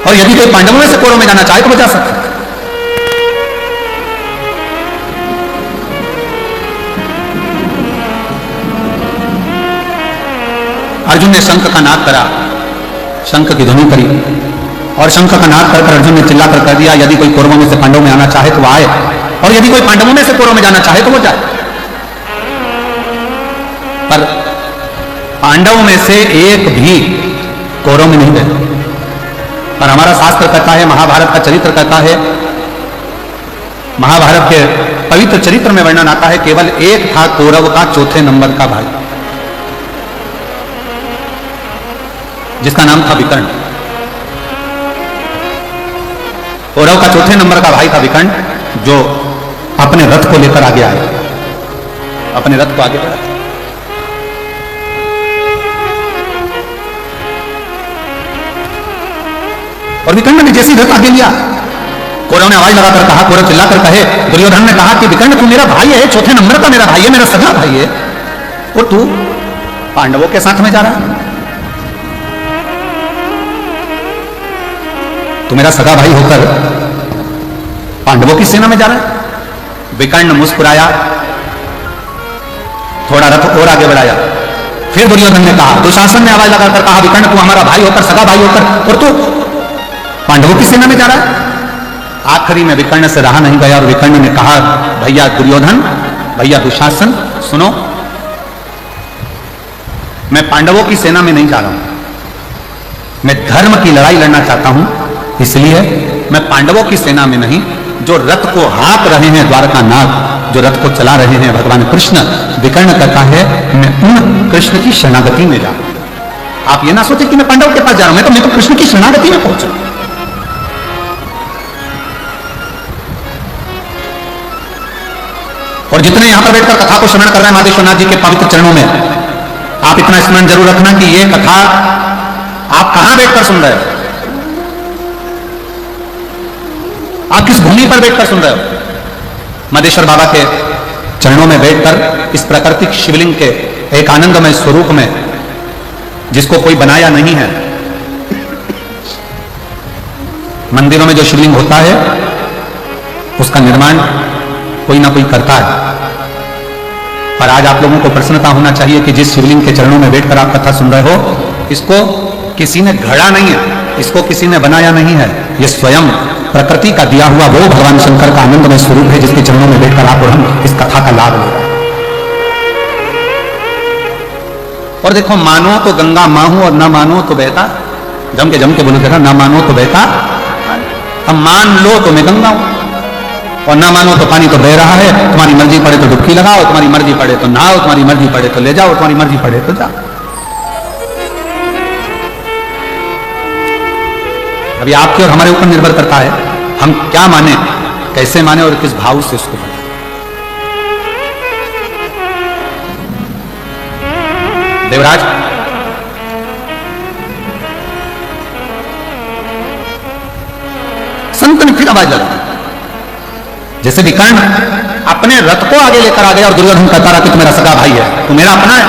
और यदि कोई पांडवों में से कौरवों में जाना चाहे तो वो जा सकता। अर्जुन ने शंख का नाद करा, शंख की ध्वनि करी, और शंख का नाद कर अर्जुन ने चिल्लाकर कर दिया, यदि कोई कौरवों में से पांडवों में आना चाहे तो आए, और यदि कोई पांडवों में से कौरवों में जाना चाहे तो वो जाए। पर पांडवों में से एक भी कौरवों में नहीं गए। पर हमारा शास्त्र कहता है, महाभारत का चरित्र कहता है, महाभारत के पवित्र चरित्र में वर्णन आता है, केवल एक था कौरव का चौथे नंबर का भाई, जिसका नाम था विकर्ण। कौरव का चौथे नंबर का भाई था विकर्ण, जो अपने रथ को लेकर आगे आया, अपने रथ को आगे बढ़ा। और विकर्ण ने जैसी रथ आगे लिया, कौरव ने आवाज लगाकर कहा, कौरव चिल्लाकर कहे, दुर्योधन ने कहा कि विकर्ण तू मेरा भाई है, चौथे नंबर का मेरा भाई है, मेरा सगा भाई है, और तू पांडवों के साथ में जा रहा है, तू मेरा सगा भाई होकर पांडवों की सेना में जा रहा है। विकर्ण मुस्कुराया, थोड़ा रथ और आगे बढ़ाया, फिर दुर्योधन ने कहा, दुशासन ने आवाज लगाकर कहा, विकर्ण तू हमारा भाई होकर, सगा भाई होकर, और तू पांडवों की सेना में जा रहा है। आखिरी में विकर्ण से रहा नहीं गया, और विकर्ण ने कहा, भैया दुर्योधन, भैया दुशासन, सुनो, मैं पांडवों की सेना में नहीं जा रहा हूं, मैं धर्म की लड़ाई लड़ना चाहता हूं, इसलिए मैं पांडवों की सेना में नहीं, जो रथ को हाँक रहे हैं द्वारका नाग, जो रथ को चला रहे हैं भगवान कृष्ण, विकर्ण कहता है मैं उन कृष्ण की शरणागति में जा रहा हूं। आप ये ना सोचे कि मैं पांडव के पास जा रहा हूं, मैं तो कृष्ण की शरणागति में पहुंचा। और जितने यहां पर बैठकर कथा को श्रवण कर रहे हैं माधेश्वरनाथ जी के पवित्र चरणों में, आप इतना स्मरण जरूर रखना कि यह कथा आप कहां बैठकर सुन रहे हो, आप किस भूमि पर बैठकर सुन रहे हो। माधेश्वर बाबा के चरणों में बैठकर इस प्राकृतिक शिवलिंग के एक आनंदमय स्वरूप में, जिसको कोई बनाया नहीं है, मंदिरों में जो शिवलिंग होता है उसका निर्माण कोई ना कोई करता है, पर आज आप लोगों को प्रसन्नता होना चाहिए कि जिस शिवलिंग के चरणों में बैठकर आप कथा सुन रहे हो, इसको किसी ने गढ़ा नहीं है, इसको किसी ने बनाया नहीं है, ये स्वयं प्रकृति का दिया हुआ वो भगवान शंकर का आनंदमय स्वरूप है, जिसके चरणों में बैठकर आप और हम इस कथा का लाभ ले रहे हैं। और देखो, मानो तो गंगा माहू और ना मानो तो बहता, जम के बोलो देखा, ना मानो तो बहता, अब मान लो तो मैं गंगा हूं, और ना मानो तो पानी तो बह रहा है, तुम्हारी मर्जी पड़े तो डुबकी लगाओ, तुम्हारी मर्जी पड़े तो नहाओ, तुम्हारी मर्जी पड़े तो ले जाओ, तुम्हारी मर्जी पड़े तो जाओ। अभी आपके और हमारे ऊपर निर्भर करता है, हम क्या माने, कैसे माने और किस भाव से उसको माने। देवराज, संत ने फिर आवाज लगा, जैसे विकर्ण अपने रथ को आगे लेकर आ गया और दुर्योधन कहता रहा कि तू मेरा सगा भाई है, तू मेरा अपना है,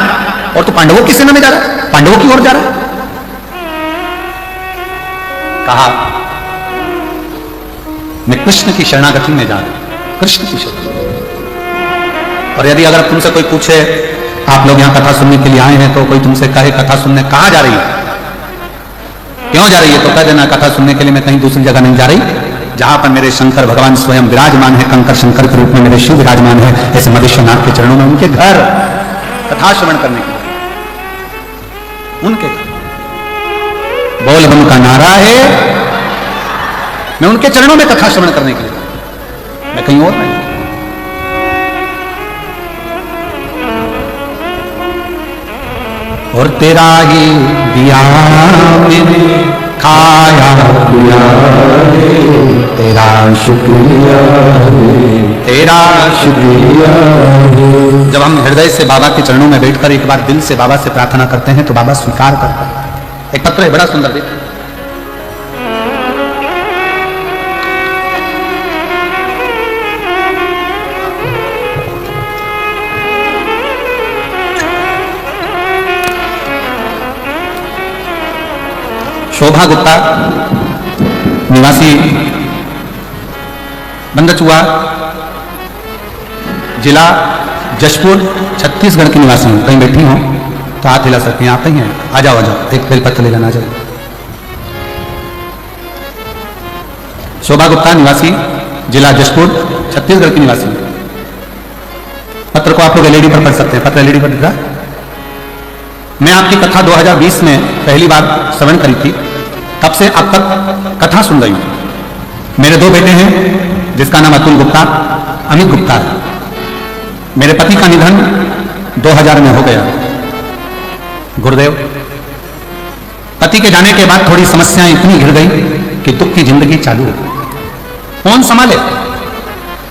और तू पांडवों की सेना में जा रहा है, पांडवों की ओर जा रहा है। कहा, मैं कृष्ण की शरणागति में जा रहा हूं, कृष्ण की शरणागति। और यदि अगर तुमसे कोई पूछे, आप लोग यहां कथा सुनने के लिए आए हैं, तो कोई तुमसे कहे कथा सुनने कहां जा रही है, क्यों जा रही है, तो कह देना कथा सुनने के लिए मैं कहीं दूसरी जगह नहीं जा रही, जहां पर मेरे शंकर भगवान स्वयं विराजमान है, कंकर शंकर के रूप में मेरे शिव विराजमान है, ऐसे मधेश्वरनाथ के चरणों में, उनके घर कथा श्रवण करने के लिए, उनके घर। बोल बम का नारा है। मैं उनके चरणों में कथा श्रवण करने के लिए, मैं कहीं और नहीं। और तेरा ही दिया मैंने खाया पिया रे, तेरा शुक्रिया रे, तेरा शुक्रिया रे। जब हम हृदय से बाबा के चरणों में बैठकर एक बार दिल से बाबा से प्रार्थना करते हैं तो बाबा स्वीकार करता है। एक पत्र है बड़ा सुंदर, देखिए। शोभा गुप्ता, निवासी बंदचुआ, जिला जशपुर, छत्तीसगढ़ की निवासी हूं। कहीं बैठी हूं तो हाथ हिला सकती हैं, आप कहीं हैं? आ जाओ आ जाओ, एक बेलपत्र ले जाना चाहिए। शोभा गुप्ता, निवासी जिला जशपुर, छत्तीसगढ़ की निवासी। पत्र को आप लोग एलईडी पर पढ़ सकते हैं, पत्र एलईडी पर दिख रहा है। मैं आपकी कथा 2020 में पहली बार श्रवण करी थी, तब से अब तक कथा सुन रही हूं। मेरे दो बेटे हैं, जिसका नाम अतुल गुप्ता, अमित गुप्ता है। मेरे पति का निधन 2000 में हो गया। गुरुदेव, पति के जाने के बाद थोड़ी समस्याएं इतनी घिर गई कि दुख की जिंदगी चालू हो गई। कौन संभाले?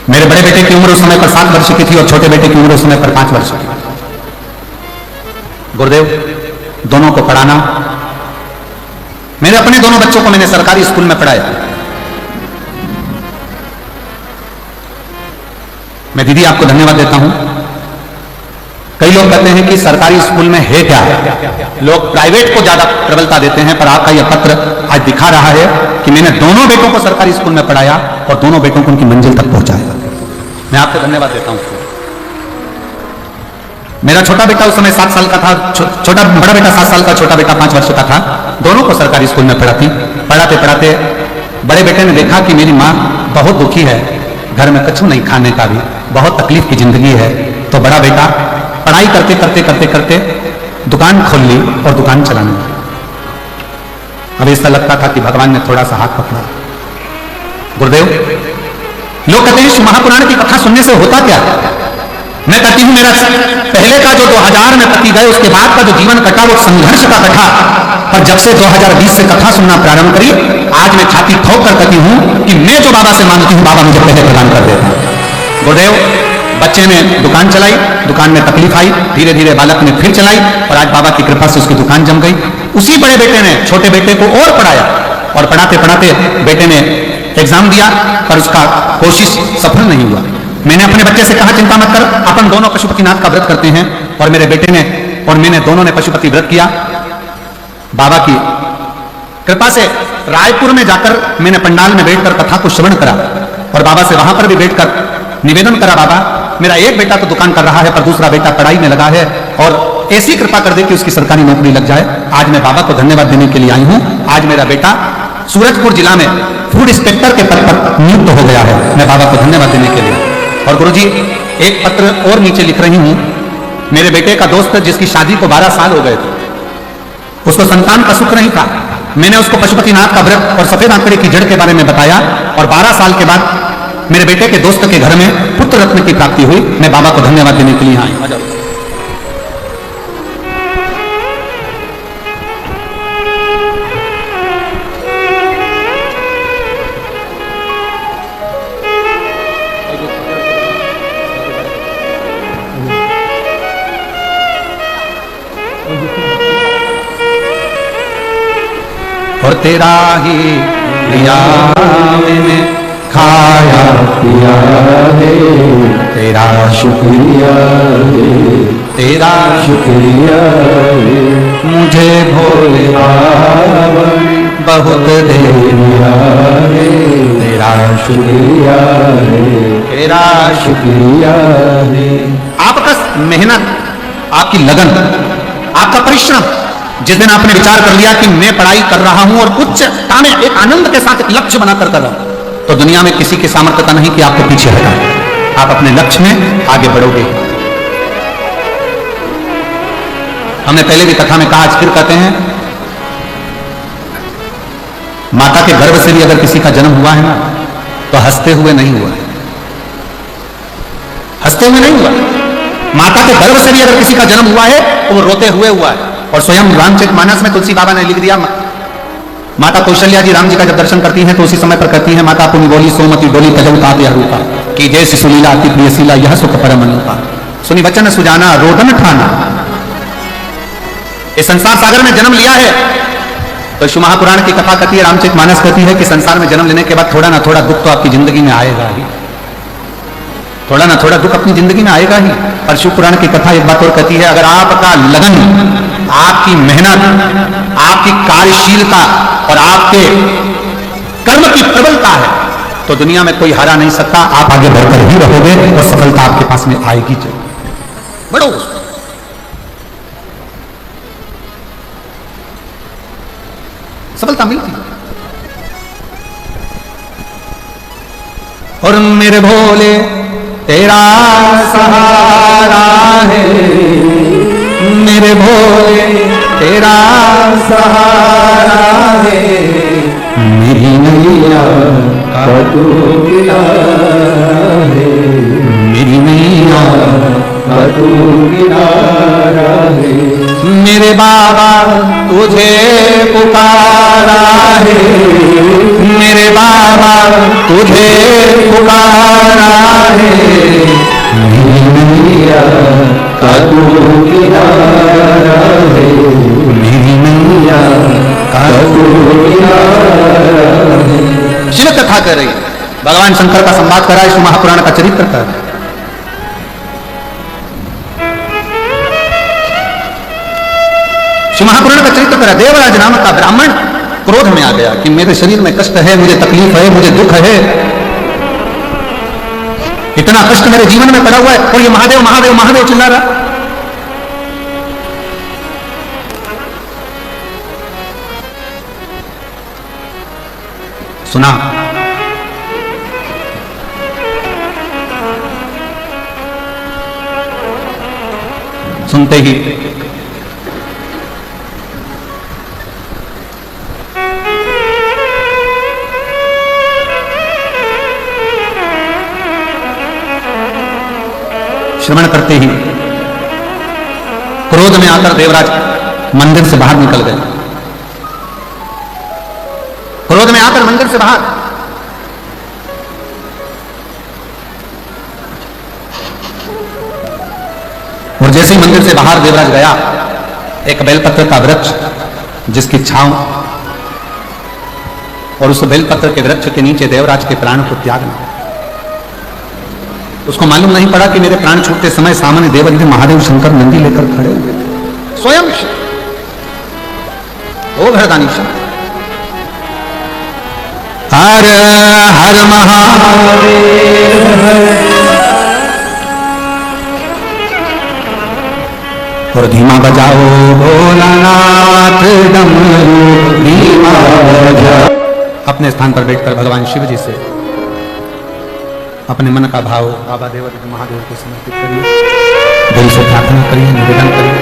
मेरे बड़े बेटे की उम्र उस समय पर 7 वर्ष की थी और छोटे बेटे की उम्र उस समय पर 5 वर्ष की। गुरुदेव, दोनों को पढ़ाना, मेरे अपने दोनों बच्चों को मैंने सरकारी स्कूल में पढ़ाया। मैं दीदी आपको धन्यवाद देता हूं। कई लोग कहते हैं कि सरकारी स्कूल में है क्या, लोग प्राइवेट को ज्यादा प्रबलता देते हैं, पर आपका यह पत्र आज दिखा रहा है कि मैंने दोनों बेटों को सरकारी स्कूल में पढ़ाया और दोनों बेटों को उनकी मंजिल तक पहुंचाया। मैं आपको धन्यवाद देता हूं। मेरा छोटा बेटा उस समय 7 साल का था, बड़ा बेटा 7 साल का, छोटा बेटा 5 वर्ष का था। दोनों को सरकारी स्कूल में पढ़ाते पढ़ाते बड़े बेटे ने देखा कि मेरी माँ बहुत दुखी है, घर में कछु नहीं खाने का भी, बहुत तकलीफ की जिंदगी है। तो बड़ा बेटा पढ़ाई करते करते करते करते दुकान खोल ली और दुकान चलाने लगा। अब ऐसा लगता था कि भगवान ने थोड़ा सा हाथ पकड़ा। गुरुदेव, लोग कहते हैं महापुराण की कथा सुनने से होता क्या? मैं कहती हूं, मेरा पहले का जो 2000 में पति गए, उसके बाद का जो जीवन कटा वो संघर्ष का कटा। पर जब से 2020 से कथा सुनना प्रारंभ करी, आज मैं छाती ठोक कर कहती हूं कि मैं जो बाबा से मांगती हूं, बाबा मुझे पहले प्रदान कर देता है। गुरुदेव, बच्चे ने दुकान चलाई, दुकान में तकलीफ आई, धीरे धीरे बालक ने फिर चलाई और आज बाबा की कृपा से उसकी दुकान जम गई। उसी बड़े बेटे ने छोटे बेटे को और पढ़ाया और पढ़ाते पढ़ाते बेटे ने एग्जाम दिया, पर उसका कोशिश सफल नहीं हुआ। मैंने अपने बच्चे से कहा, चिंता मत कर, अपन दोनों पशुपतिनाथ का व्रत करते हैं। और मेरे बेटे ने और मैंने दोनों ने पशुपति व्रत किया। बाबा की कृपा से रायपुर में जाकर मैंने पंडाल में बैठकर कथा को श्रवण करा और बाबा से वहां पर भी बैठकर निवेदन करा, बाबा मेरा एक बेटा तो दुकान कर रहा है पर दूसरा बेटा पढ़ाई में लगा है और ऐसी कृपा कर दे कि उसकी सरकारी नौकरी लग जाए। आज मैं बाबा को धन्यवाद देने के लिए आई हूं। आज मेरा बेटा सूरजपुर जिला में फूड इंस्पेक्टर के पद पर नियुक्त हो गया है। मैं बाबा को धन्यवाद देने के लिए। और गुरुजी, एक पत्र और नीचे लिख रही हूं। मेरे बेटे का दोस्त जिसकी शादी को 12 साल हो गए थे, उसको संतान का सुख नहीं था। मैंने उसको पशुपतिनाथ का व्रत और सफेद आंकड़े की जड़ के बारे में बताया और 12 साल के बाद मेरे बेटे के दोस्त के घर में पुत्र रत्न की प्राप्ति हुई। मैं बाबा को धन्यवाद देने के लिए आई। और तेरा ही लिया मैंने खाया पिया है, तेरा शुक्रिया है, तेरा शुक्रिया है। मुझे भोले बाबा बहुत दे दिया है, तेरा शुक्रिया है, तेरा शुक्रिया है। आपका मेहनत, आपकी लगन, आपका परिश्रम, जिस दिन आपने विचार कर लिया कि मैं पढ़ाई कर रहा हूं और उच्चता में एक आनंद के साथ एक लक्ष्य बनाकर कर रहा हूं, तो दुनिया में किसी की सामर्थ्य का नहीं कि आपको पीछे हटाए। आप अपने लक्ष्य में आगे बढ़ोगे। हमने पहले भी कथा में कहा, आज फिर कहते हैं, माता के गर्भ से भी अगर किसी का जन्म हुआ है ना, तो हंसते हुए नहीं हुआ, हंसते हुए नहीं हुआ। माता के गर्भ से भी अगर किसी का जन्म हुआ है तो वो रोते हुए हुआ है। और स्वयं रामचरितमानस में तुलसी बाबा ने लिख दिया, माता कौशल्या जी राम जी का जब दर्शन करती हैं तो उसी समय पर कहती हैं, माता पुनि बोली सोमती डोली तजौतात यह रूपा कि जैसी सुलीला अति प्रियशीला यह सुख परम अनुपा। सुनी वचन सुजाना रोदन ठाना। इस संसार सागर में जन्म लिया है तो शिव महापुराण की कथा कहती है, रामचरितमानस कहती है कि संसार में जन्म लेने के बाद थोड़ा ना थोड़ा दुख तो आपकी जिंदगी में आएगा ही, थोड़ा ना थोड़ा दुख अपनी जिंदगी में आएगा ही। और शिव पुराण की कथा एक बात और कहती है, अगर आपका लगन, आपकी मेहनत, आपकी कार्यशीलता और आपके कर्म की प्रबलता है तो दुनिया में कोई हरा नहीं सकता। आप आगे बढ़कर ही रहोगे और सफलता आपके पास में आएगी। बढ़ो, सफलता मिलती। और मेरे भोले तेरा सहारा है, मेरे भोले तेरा सहारा है, मेरी नैया का तू किनारा है, मेरी नैया का तू किनारा है। मेरे बाबा तुझे पुकारा है, मेरे बाबा तुझे पुकारा है, मेरी नैया का तू किनारा है, मेरी नैया का तू किनारा है। शिव कथा कर रही है, भगवान शंकर का संवाद कर रहा है, शिव महापुराण का चरित्र कर रहा है। शिव महापुराण का चरित्र करा। देवराज नाम का ब्राह्मण क्रोध में आ गया कि मेरे शरीर में कष्ट है, मुझे तकलीफ है, मुझे दुख है, इतना कष्ट मेरे जीवन में पड़ा हुआ है और ये महादेव महादेव महादेव चिल्ला रहा। सुना, सुनते ही श्रवण करते ही क्रोध में आकर देवराज मंदिर से बाहर निकल गए। क्रोध में आकर मंदिर से बाहर, और जैसे ही मंदिर से बाहर देवराज गया, एक बेलपत्र का वृक्ष जिसकी छांव, और उस बेलपत्र के वृक्ष के नीचे देवराज के प्राण को त्यागना। उसको मालूम नहीं पड़ा कि मेरे प्राण छूटते समय सामने देवरिंद्र महादेव शंकर नंदी लेकर खड़े हुए थे। स्वयं ओ भरदानी हर हर महादेव, और धीमा बजाओ भोलानाथ डमरू धीमा बजाओ। अपने स्थान पर बैठकर भगवान शिव जी से अपने मन का भाव बाबा देवरिंद्र महादेव को समर्पित करिए, दिल से प्रार्थना करिए, निवेदन करिए।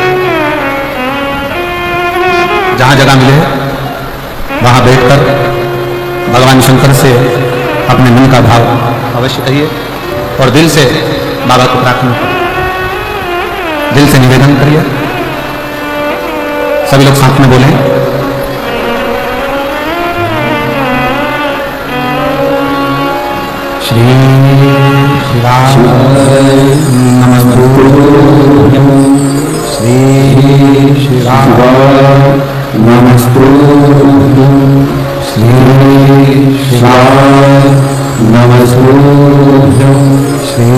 जहां जगह मिले वहां बैठकर भगवान शंकर से अपने मन का भाव अवश्य कहिए और दिल से बाबा को प्रार्थना करिए, दिल से निवेदन करिए। सभी लोग साथ में बोलें, श्री शिवाय नमस्तुभ्यं, श्री शिवाय नमस्तुभ्यं, श्री शिवाय नमस्तुभ्यं, श्री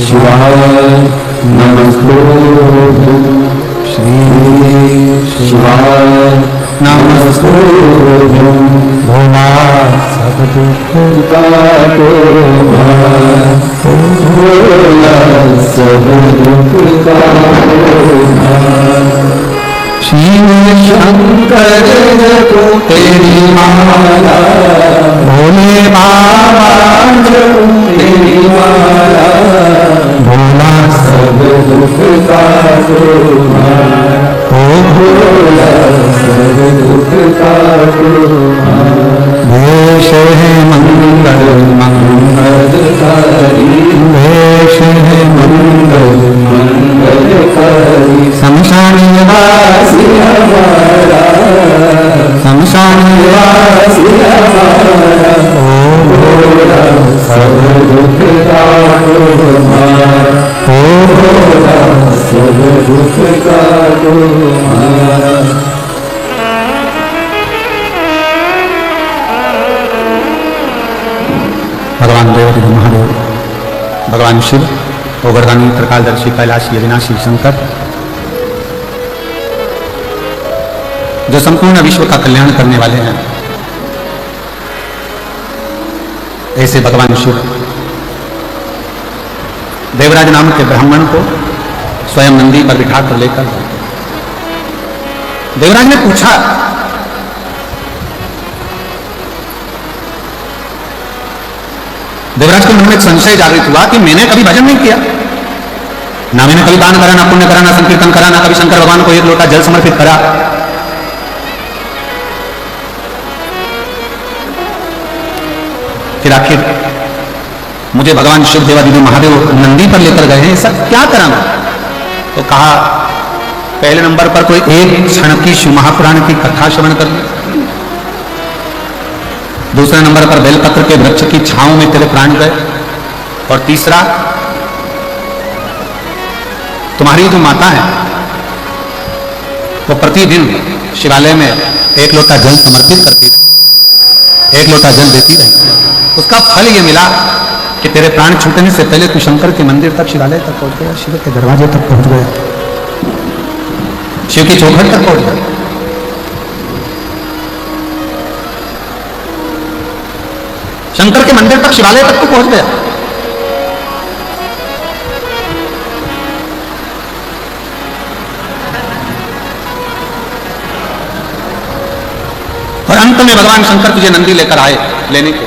शिवाय नमस्तुभ्यं, श्री शिवाय नमस्तुभ्यं। भोला सब दुख का भोला सब दुख का शिव शंकर को तेरी माला, भोले बाबा तेरी माला, भोला सब दुख का ओ भोला सब दुख का शमशान निवासी हमारा, ओ भोला सब दुख काटो हमारा, ओ भोला सब दुख काटो हमारा। भगवान देव महादेव, भगवान शिव, गोवर्धनी, त्रिकालदर्शी, कैलाशी, अविनाशी शंकर, जो संपूर्ण विश्व का कल्याण करने वाले हैं, ऐसे भगवान शिव देवराज नाम के ब्राह्मण को स्वयं नंदी पर बिठा कर लेकर, देवराज ने पूछा, देवराज के मन में एक संशय जागृत हुआ कि मैंने कभी भजन नहीं किया, ना मैंने कभी दान करा, ना पुण्य करा, ना संकीर्तन करा, ना कभी शंकर भगवान को एक लोटा जल समर्पित करा। फिर आखिर मुझे भगवान शिव देवादिदेव महादेव नंदी पर लेकर गए हैं, ऐसा क्या करा मैं? तो कहा, पहले नंबर पर कोई एक क्षण की शिव महापुराण की कथा श्रवण कर ली, दूसरे नंबर पर बेलपत्र के वृक्ष की छांव में तेरे प्राण गए, और तीसरा तुम्हारी जो माता है वो प्रतिदिन शिवालय में एक लोटा जल समर्पित करती थी, एक लोटा जल देती रही, उसका फल ये मिला कि तेरे प्राण छूटने से पहले तू शंकर के मंदिर तक, शिवालय तक पहुंच गया, शिव के दरवाजे तक पहुंच गया, शिव की चौखट तक पहुंच गया। शंकर के मंदिर तक, शिवालय तक तो पहुंच गया। और अंत में भगवान शंकर तुझे नंदी लेकर आए लेने के।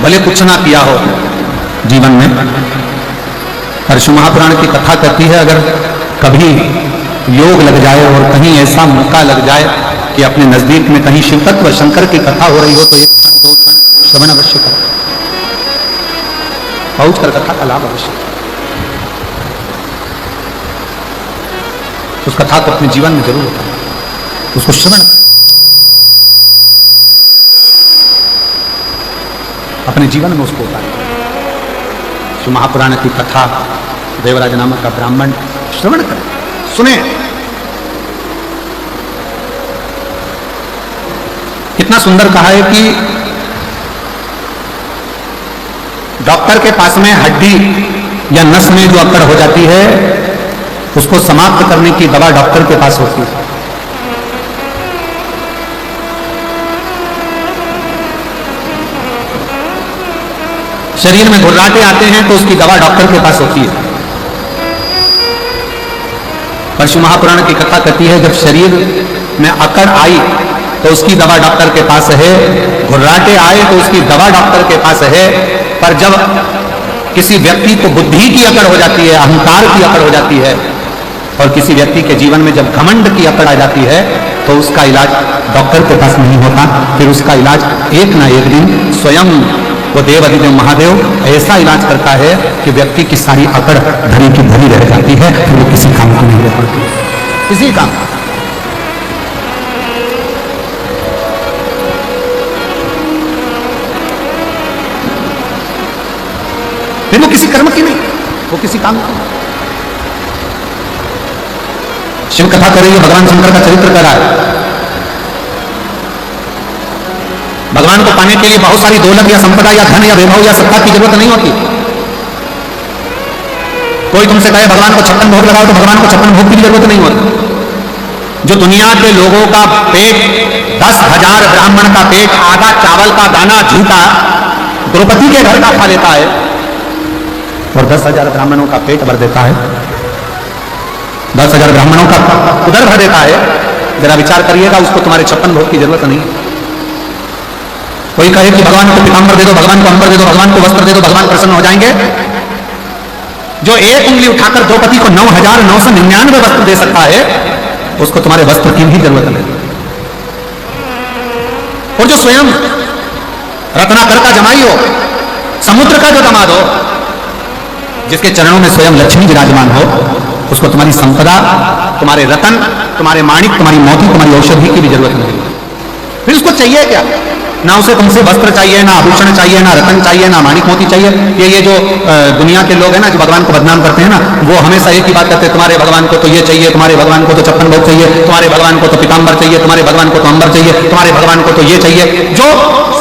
भले कुछ ना किया हो जीवन में, पर शिव महापुराण की कथा कहती है, अगर कभी योग लग जाए और कहीं ऐसा मौका लग जाए कि अपने नजदीक में कहीं शिव तत्व शंकर की कथा हो रही हो, तो एक क्षण दो क्षण श्रवण अवश्य करो, पहुंच कर कथा का लाभ अवश्य, उस कथा को अपने जीवन में जरूर होता है, उसको श्रवण अपने जीवन में उसको उतारे। शिव महापुराण की कथा देवराज नामक का ब्राह्मण श्रवण करें, सुने। कितना सुंदर कहा है कि डॉक्टर के पास में हड्डी या नस में जो अकड़ हो जाती है उसको समाप्त करने की दवा डॉक्टर के पास होती है। शरीर में घुर्राटे आते हैं तो उसकी दवा डॉक्टर के पास होती है। पर शिव महापुराण की कथा कहती है, जब शरीर में अकड़ आई तो उसकी दवा डॉक्टर के पास है, घुर्राटे आए तो उसकी दवा डॉक्टर के पास है, पर जब किसी व्यक्ति को बुद्धि की अकड़ हो जाती है, अहंकार की अकड़ हो जाती है, और किसी व्यक्ति के जीवन में जब घमंड की अकड़ आ जाती है, तो उसका इलाज डॉक्टर के पास नहीं होता, फिर उसका इलाज एक ना एक दिन स्वयं वो देवादिदेव महादेव ऐसा इलाज करता है कि व्यक्ति की सारी अकड़ धरी की धरी रह जाती है, फिर वो किसी काम को नहीं रह पड़ती, किसी काम। फिर वो किसी कर्म की नहीं, वो किसी काम की। शिव कथा कर रही है, भगवान शंकर का चरित्र कर रहा है। भगवान को पाने के लिए बहुत सारी दौलत या संपदा या धन या वैभव या सत्ता की जरूरत नहीं होती। कोई तुमसे कहे भगवान को 56 भोग लगाओ, तो भगवान को 56 भोग की जरूरत नहीं होती। जो दुनिया के लोगों का पेट 10,000 ब्राह्मण का पेट आधा चावल का दाना झूठा द्रौपदी के घर का खा लेता है, और 10,000 ब्राह्मणों का पेट भर देता है, 10,000 ब्राह्मणों का उदर भर देता है। जरा विचार करिएगा, उसको तुम्हारे 56 भोग की जरूरत नहीं। कोई कहे कि भगवान को पीतांबर दे दो, भगवान को अंबर दे दो, भगवान को वस्त्र दे दो, भगवान प्रसन्न हो जाएंगे। जो एक उंगली उठाकर द्रौपदी को 9,999 वस्त्र दे सकता है, उसको तुम्हारे वस्त्र की भी जरूरत नहीं। और जो स्वयं रत्नाकर का जमाई हो, समुद्र का जो दामाद हो, जिसके चरणों में स्वयं लक्ष्मी विराजमान हो, उसको तुम्हारी संपदा, तुम्हारे रतन, तुम्हारे माणिक, तुम्हारी मोती, तुम्हारी औषधि की भी जरूरत नहीं। फिर उसको चाहिए क्या? ना उसे तुमसे वस्त्र चाहिए, ना आभूषण चाहिए, ना रतन चाहिए, ना माणिक मोती चाहिए। ये जो दुनिया के लोग हैं ना, जो भगवान को बदनाम करते हैं ना, वो हमेशा एक ही बात करते हैं, तुम्हारे भगवान को तो ये चाहिए, तुम्हारे भगवान को तो 56 भोग चाहिए, तुम्हारे भगवान को तो पीताम्बर चाहिए, तुम्हारे भगवान को तो अंबर चाहिए, तुम्हारे भगवान को तो ये चाहिए। जो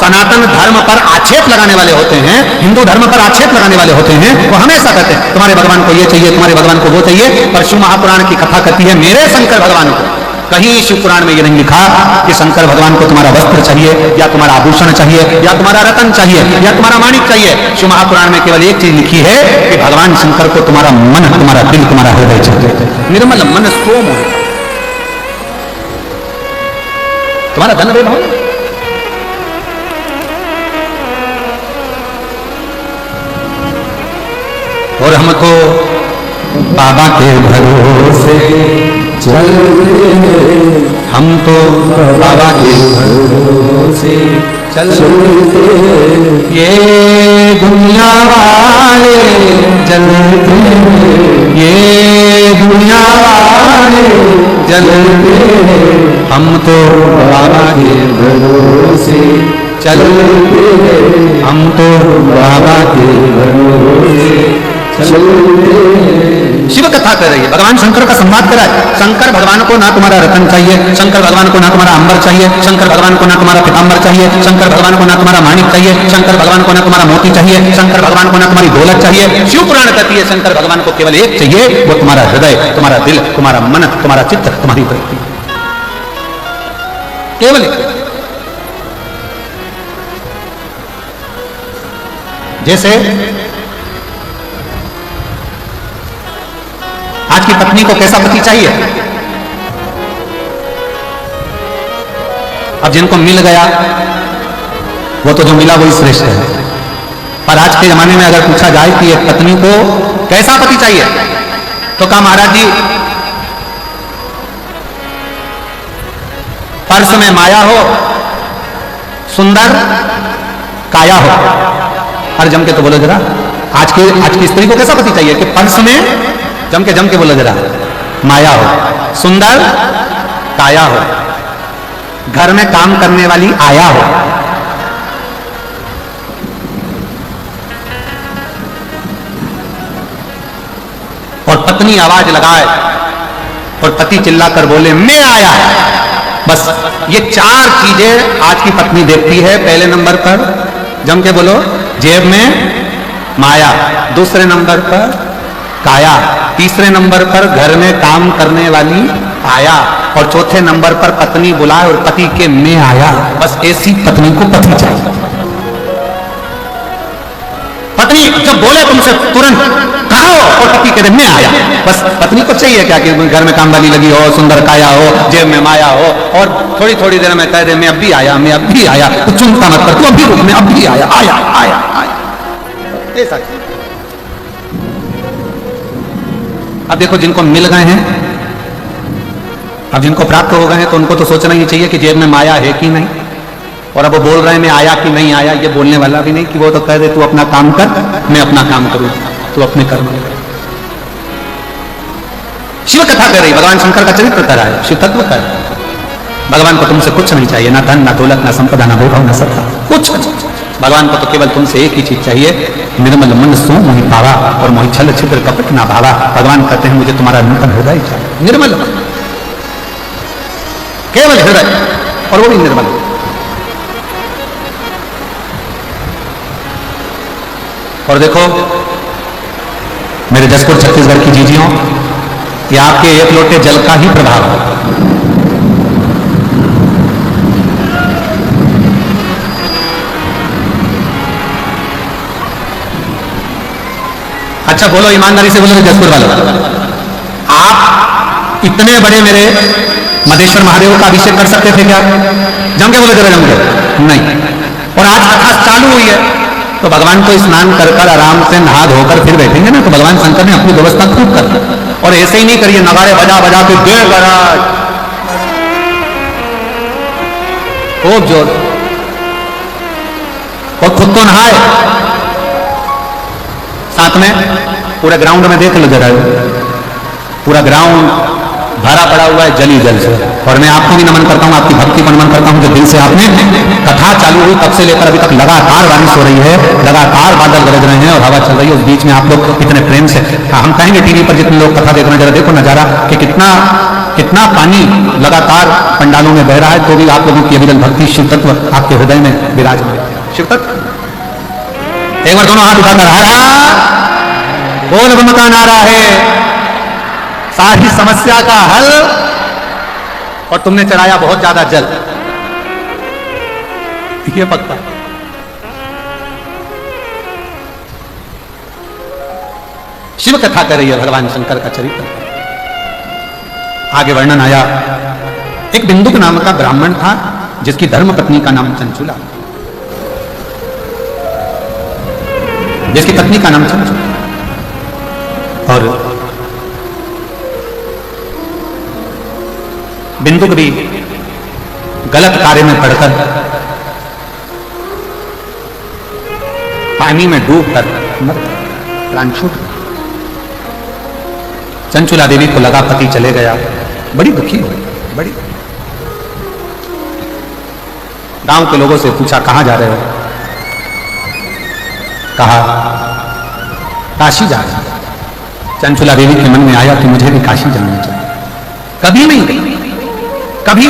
सनातन धर्म पर आक्षेप लगाने वाले होते हैं, हिंदू धर्म पर आक्षेप लगाने वाले होते हैं, वो हमेशा कहते हैं तुम्हारे भगवान को ये चाहिए, तुम्हारे भगवान को वो चाहिए। पर शिव महापुराण की कथा कहती है मेरे शंकर भगवान को, कहीं शिव पुराण में ये नहीं लिखा कि शंकर भगवान को तुम्हारा वस्त्र चाहिए, या तुम्हारा आभूषण चाहिए, या तुम्हारा रतन चाहिए, या तुम्हारा माणिक चाहिए। शिव महापुराण में केवल एक चीज लिखी है कि भगवान शंकर को तुम्हारा मन, तुम्हारा दिल, तुम्हारा हृदय चाहिए। निर्मल मन सोम है, तुम्हारा धन वैभव। और हमको बाबा के भरोसे चलते, हम तो बाबा के भरोसे चलते, ये दुनिया वाले जलते, ये दुनिया वाले जलते, हम तो बाबा के भरोसे चलते, हम तो बाबा के भरोसे। शिव कथा कर रही है, भगवान शंकर का संवाद करा है। शंकर भगवान को ना तुम्हारा रतन चाहिए, शंकर भगवान को ना तुम्हारा अंबर चाहिए, शंकर भगवान को ना तुम्हारा पीताम्बर चाहिए, शंकर भगवान को ना तुम्हारा माणिक चाहिए, शंकर भगवान को ना तुम्हारा मोती चाहिए, शंकर भगवान को ना तुम्हारी दौलत चाहिए। शिव पुराण कहती है शंकर भगवान को केवल एक चाहिए, वो तुम्हारा हृदय, तुम्हारा दिल, तुम्हारा मन, तुम्हारा चित्त, तुम्हारी वृत्ति, केवल एक। जैसे आज की पत्नी को कैसा पति चाहिए? अब जिनको मिल गया वो तो जो मिला वही श्रेष्ठ है। पर आज के जमाने में अगर पूछा जाए कि एक पत्नी को कैसा पति चाहिए, तो कहा महाराज जी पर्स में माया हो, सुंदर काया हो। अरे जम के तो बोलो जरा, आज की स्त्री को कैसा पति चाहिए कि पर्स में जम के बोलो जरा, माया हो, सुंदर काया हो, घर में काम करने वाली आया हो, और पत्नी आवाज लगाए और पति चिल्लाकर बोले मैं आया। बस ये चार चीजें आज की पत्नी देखती है। पहले नंबर पर जम के बोलो जेब में माया, दूसरे नंबर पर काया, तीसरे नंबर पर घर में काम करने वाली आया, और चौथे नंबर पर पत्नी बुलाए और पति के मैं आया। बस ऐसी पत्नी को पति चाहिए। पत्नी जब बोले तुमसे तुरंत कहो और पति कहते मैं आया। बस पत्नी को चाहिए क्या कि घर में काम वाली लगी हो, सुंदर काया हो, जेब में माया हो, और थोड़ी थोड़ी देर में कह दे मैं अभी आया, मैं अभी आया। तो चिंता मत कर, तू अभी रुक, मैं अभी आया, आया आया आया। ऐसा अब देखो जिनको मिल गए हैं, अब जिनको प्राप्त हो गए हैं, तो उनको तो सोचना ही चाहिए कि जेब में माया है कि नहीं। और अब वो बोल रहे हैं मैं आया कि नहीं आया, ये बोलने वाला भी नहीं कि वो तो कह दे तू अपना काम कर, मैं अपना काम करूं, तू अपने कर्म कर। शिव कथा कर रही, भगवान शंकर का चरित्र कर रहा है, शिव तत्व कर। भगवान को तुमसे कुछ नहीं चाहिए, ना धन, ना दौलत, ना संपदा, ना वैभव, ना सत्ता, कुछ। भगवान को तो केवल तुमसे एक ही चीज चाहिए, निर्मल मन सो मोहि पावा और मोहि छल छिद्र कपट ना भावा। भगवान कहते हैं मुझे तुम्हारा नूतन हृदय चाहिए, निर्मल मन, केवल हृदय, और वो भी निर्मल। और देखो मेरे जसपुर छत्तीसगढ़ की जीजियों, ये आपके एक लोटे जल का ही प्रभाव है। अच्छा बोलो, ईमानदारी से बोलो जसपुर वालों, आप इतने बड़े मेरे मधेश्वर महादेव का अभिषेक कर सकते थे क्या? जम के बोलो जरा, जम के नहीं। और आज कथा चालू हुई है तो भगवान को स्नान कर कर आराम से नहा धोकर फिर बैठेंगे ना, तो भगवान शंकर ने अपनी व्यवस्था खूब कर दी। और ऐसे ही नहीं करिए नगाड़े बजा बजा के जय महाराज खूब जोर, और खुद तो नहाए साथ में पूरे ग्राउंड में देख लो जरा, पूरा ग्राउंड भरा पड़ा हुआ है जल ही जल से। और मैं आपको भी नमन करता हूं, आपकी भक्ति को नमन करता हूं जो दिल से आपने कथा चालू हुई तब से लेकर अभी तक लगातार बारिश हो रही है, लगातार बादल गरज रहे हैं और हवा चल रही है। उस बीच में आप लोग इतने प्रेम से, हम कहेंगे टीवी पर जितने लोग कथा देख रहे हैं, जरा देखो नजारा कि कितना पानी लगातार पंडालों में बह रहा है, तो भी आप लोगों की अविरल भक्ति शिव तत्व आपके हृदय में विराजमान है। शिव तत्व एक बार दोनों हाथ उठाकर हरा बोल बम का नारा है, सारी समस्या का हल, और तुमने चढ़ाया बहुत ज्यादा जल, ये पक्का। शिव कथा कर रही है भगवान शंकर का चरित्र। आगे वर्णन आया, एक बिंदुक नाम का ब्राह्मण था जिसकी धर्म पत्नी का नाम चंचुला, जिसकी पत्नी का नाम चंचुला, और बिंदुक भी गलत कार्य में पड़कर पानी में डूबकर प्राण छूट गया। चंचुला देवी को लगा पति चले गया, बड़ी दुखी हो, बड़ी। गांव के लोगों से पूछा कहां जा रहे हो, कहा काशी जा रहे हैं। चंचुला देवी के मन में आया कि मुझे भी काशी जाना चाहिए। कभी नहीं गई, कभी।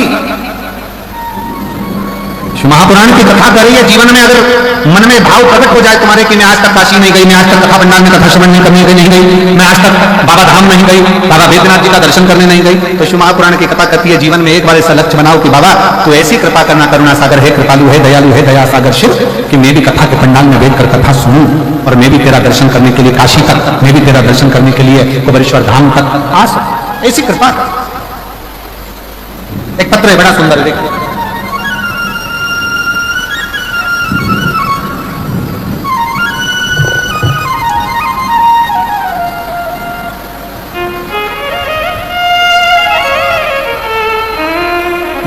महापुराण की कथा कर रही है, जीवन में अगर मन में भाव प्रकट हो जाए तुम्हारे कि मैं आज तक काशी नहीं गई, मैं आज तक कथा भंडार में कथा श्रवण नहीं करने नहीं गई, मैं आज तक बाबा धाम नहीं गई, बाबा बैद्यनाथ जी का दर्शन करने नहीं गई, तो शिव महापुराण की कथा कहती है जीवन में एक बार ऐसा लक्ष्य बनाओ कि बाबा तू ऐसी कृपा करना, करुणा सागर है, कृपालु है, दयालु है, दया सागर शिव, कि मैं भी कथा के पंडाल में बैठकर कथा सुनूं और मैं भी तेरा दर्शन करने के लिए काशी तक, मैं भी तेरा दर्शन करने के लिए कुबेरेश्वर धाम तक आ सकूं। ऐसी कृपा। एक पत्र है बड़ा सुंदर, देखो।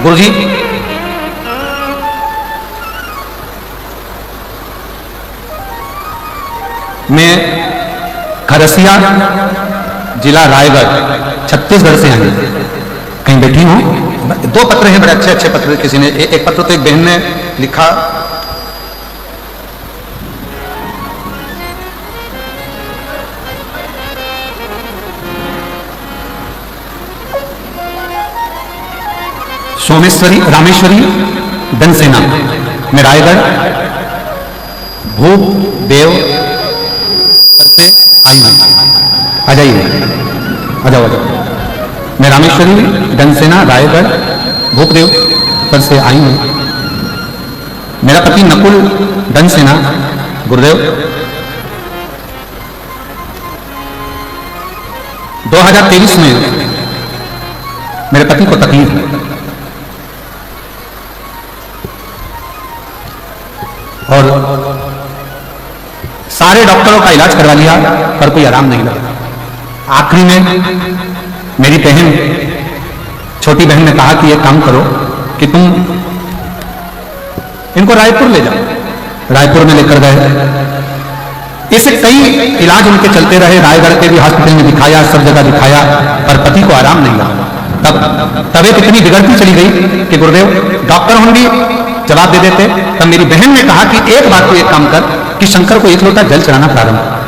गुरुजी, मैं खरसिया जिला रायगढ़ छत्तीसगढ़ से आई, कहीं बैठी हूं। दो पत्र हैं बड़े अच्छे अच्छे पत्र, किसी ने एक पत्र तो एक बहन ने लिखा, सोमेश्वरी रामेश्वरी दनसेना में रायगढ़ भूप देव से आई हूं, आ जाइए, आ जाओ, आ जाओ। मैं रामेश्वरी दनसेना रायगढ़ भूपदेव पर से आई हूं। मेरा पति नकुल दनसेना गुरुदेव 2023 में मेरे पति को तकलीफ है और सारे डॉक्टरों का इलाज करवा लिया पर कोई आराम नहीं लगा। आखिरी में मेरी बहन, छोटी बहन ने कहा कि ये काम करो कि तुम इनको रायपुर ले जाओ। रायपुर में लेकर गए, इससे कई इलाज उनके चलते रहे, रायगढ़ के भी हॉस्पिटल में दिखाया, सब जगह दिखाया, पर पति को आराम नहीं लगा। तब तबीयत इतनी बिगड़ती चली गई कि गुरुदेव डॉक्टर हम भी जवाब दे देते। तब मेरी बहन ने कहा कि एक बात, तो एक काम कर कि शंकर को एक लोटा जल चढ़ाना प्रारंभ।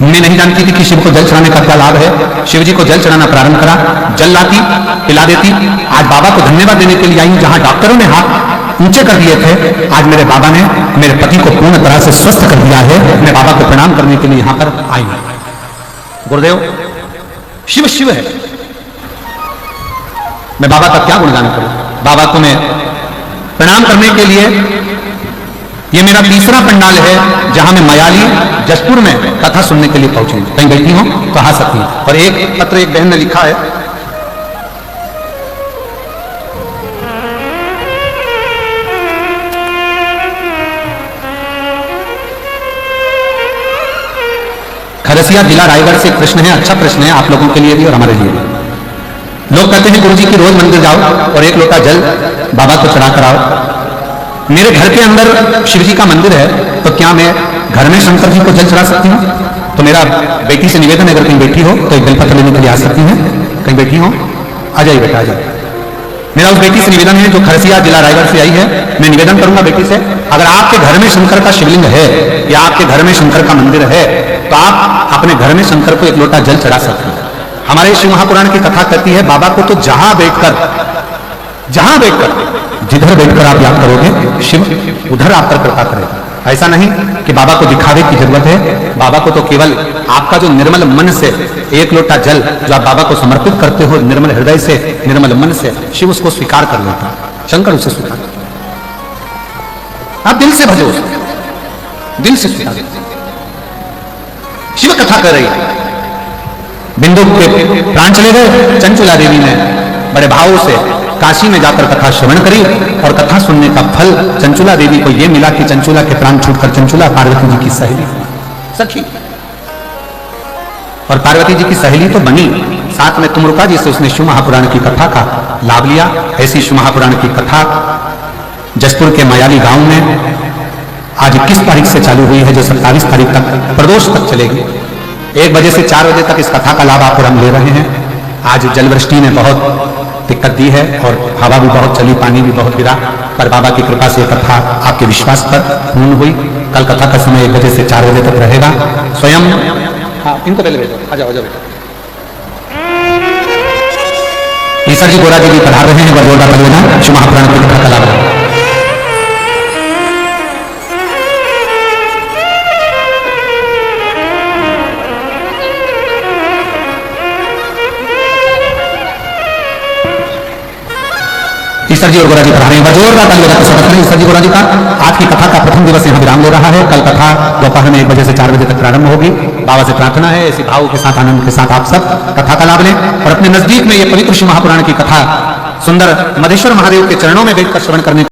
मैं नहीं जानती थी कि शिव को जल चढ़ाने का क्या लाभ है। शिव जी को जल चढ़ाना प्रारंभ करा, जल लाती, पिला देती। आज बाबा को धन्यवाद देने के लिए आई हूं, जहां डॉक्टरों ने हाथ ऊंचे कर दिए थे, आज मेरे बाबा ने मेरे पति को पूर्ण तरह से स्वस्थ कर दिया है। मैं बाबा को प्रणाम करने के लिए यहां पर आई हूं। गुरुदेव, शिव शिव है, मैं बाबा का क्या गुणगान करूं। बाबा को मैं प्रणाम करने के लिए, ये मेरा तीसरा पंडाल है जहां मैं मयाली जसपुर में कथा सुनने के लिए पहुंची। कहीं बैठी हूं तो आ सकती हूं। और एक पत्र एक बहन ने लिखा है, खरसिया जिला रायगढ़ से प्रश्न है, अच्छा प्रश्न है आप लोगों के लिए भी और हमारे लिए भी। लोग कहते हैं गुरुजी की रोज मंदिर जाओ और एक लोटा जल बाबा को चढ़ा कर आओ। मेरे घर के अंदर शिव जी का मंदिर है, तो क्या मैं घर में शंकर जी को जल चढ़ा सकती हूँ? तो मेरा बेटी से निवेदन है, अगर कहीं बैठी हो तो एक बेलपत्र लेने के लिए आ सकती हैं। कहीं बैठी हो आ जाइए बेटा, आ जाइए। मेरा उस बेटी से निवेदन है जो खरसिया जिला रायगढ़ से आई है। मैं निवेदन करूंगा बेटी से, अगर आपके घर में शंकर का शिवलिंग है या आपके घर में शंकर का मंदिर है तो आप अपने घर में शंकर को एक लोटा जल चढ़ा सकते हैं। हमारे शिव महापुराण की कथा कहती है बाबा को तो जहां बैठकर जिधर बैठकर आप याद करोगे शिव उधर आपकर कृपा करेगा। ऐसा नहीं कि बाबा को दिखावे की जरूरत है, बाबा को तो केवल आपका जो निर्मल मन से एक लोटा जल जो आप बाबा को समर्पित करते हो निर्मल हृदय से, निर्मल मन से, शिव उसको स्वीकार कर लेता, शंकर उसे स्वीकार करता। आप दिल से भजो, दिल से स्वीकार। शिव कथा कर रही है, बिंदु के प्राण चले गए, चंचुला देवी ने बड़े भाव से काशी में जाकर कथा श्रवण करी और कथा सुनने का फल चंचुला देवी को यह मिला कि चंचुला के प्राण छूटकर चंचुला पार्वती जी की सहेली सखी, और पार्वती जी की सहेली तो बनी, साथ में तुमरुका जी से उसने शिव महापुराण की कथा का लाभ लिया। ऐसी शिव महापुराण की कथा जसपुर के मायाली गांव में आज 21 तारीख से चालू हुई है, जो 27 तारीख तक प्रदोष तक चलेगी। 1 बजे से 4 बजे तक इस कथा का लाभ आप और हम ले रहे हैं। आज जलवृष्टि ने बहुत दिक्कत दी है और हवा भी बहुत चली, पानी भी बहुत गिरा, पर बाबा की कृपा से कथा आपके विश्वास पर पूर्ण हुई। कल कथा का समय 1 बजे से 4 बजे तक रहेगा। स्वयं इनको पहले भेजो, आ जाओ बेटा। ईश्वर जी गोरा जी भी पढ़ा रहे हैं, जोरदार परियोजना शिव महापुराण की कथा का लाभ। ईश्वर जी और गोरा जी पढ़ा रहे हैं, जोरदार तालियों का स्वागत करें ईश्वर जी गोरा जी का। आज की कथा का प्रथम दिवस यहाँ विराम ले रहा है। कल कथा दोपहर में 1 बजे से 4 बजे तक प्रारंभ होगी। बाबा से प्रार्थना है इसी भाव के साथ, आनंद के साथ आप सब कथा का लाभ लें और अपने नजदीक में ये पवित्र शिव महापुराण की कथा सुंदर मधेश्वर महादेव के चरणों में बैठकर श्रवण करने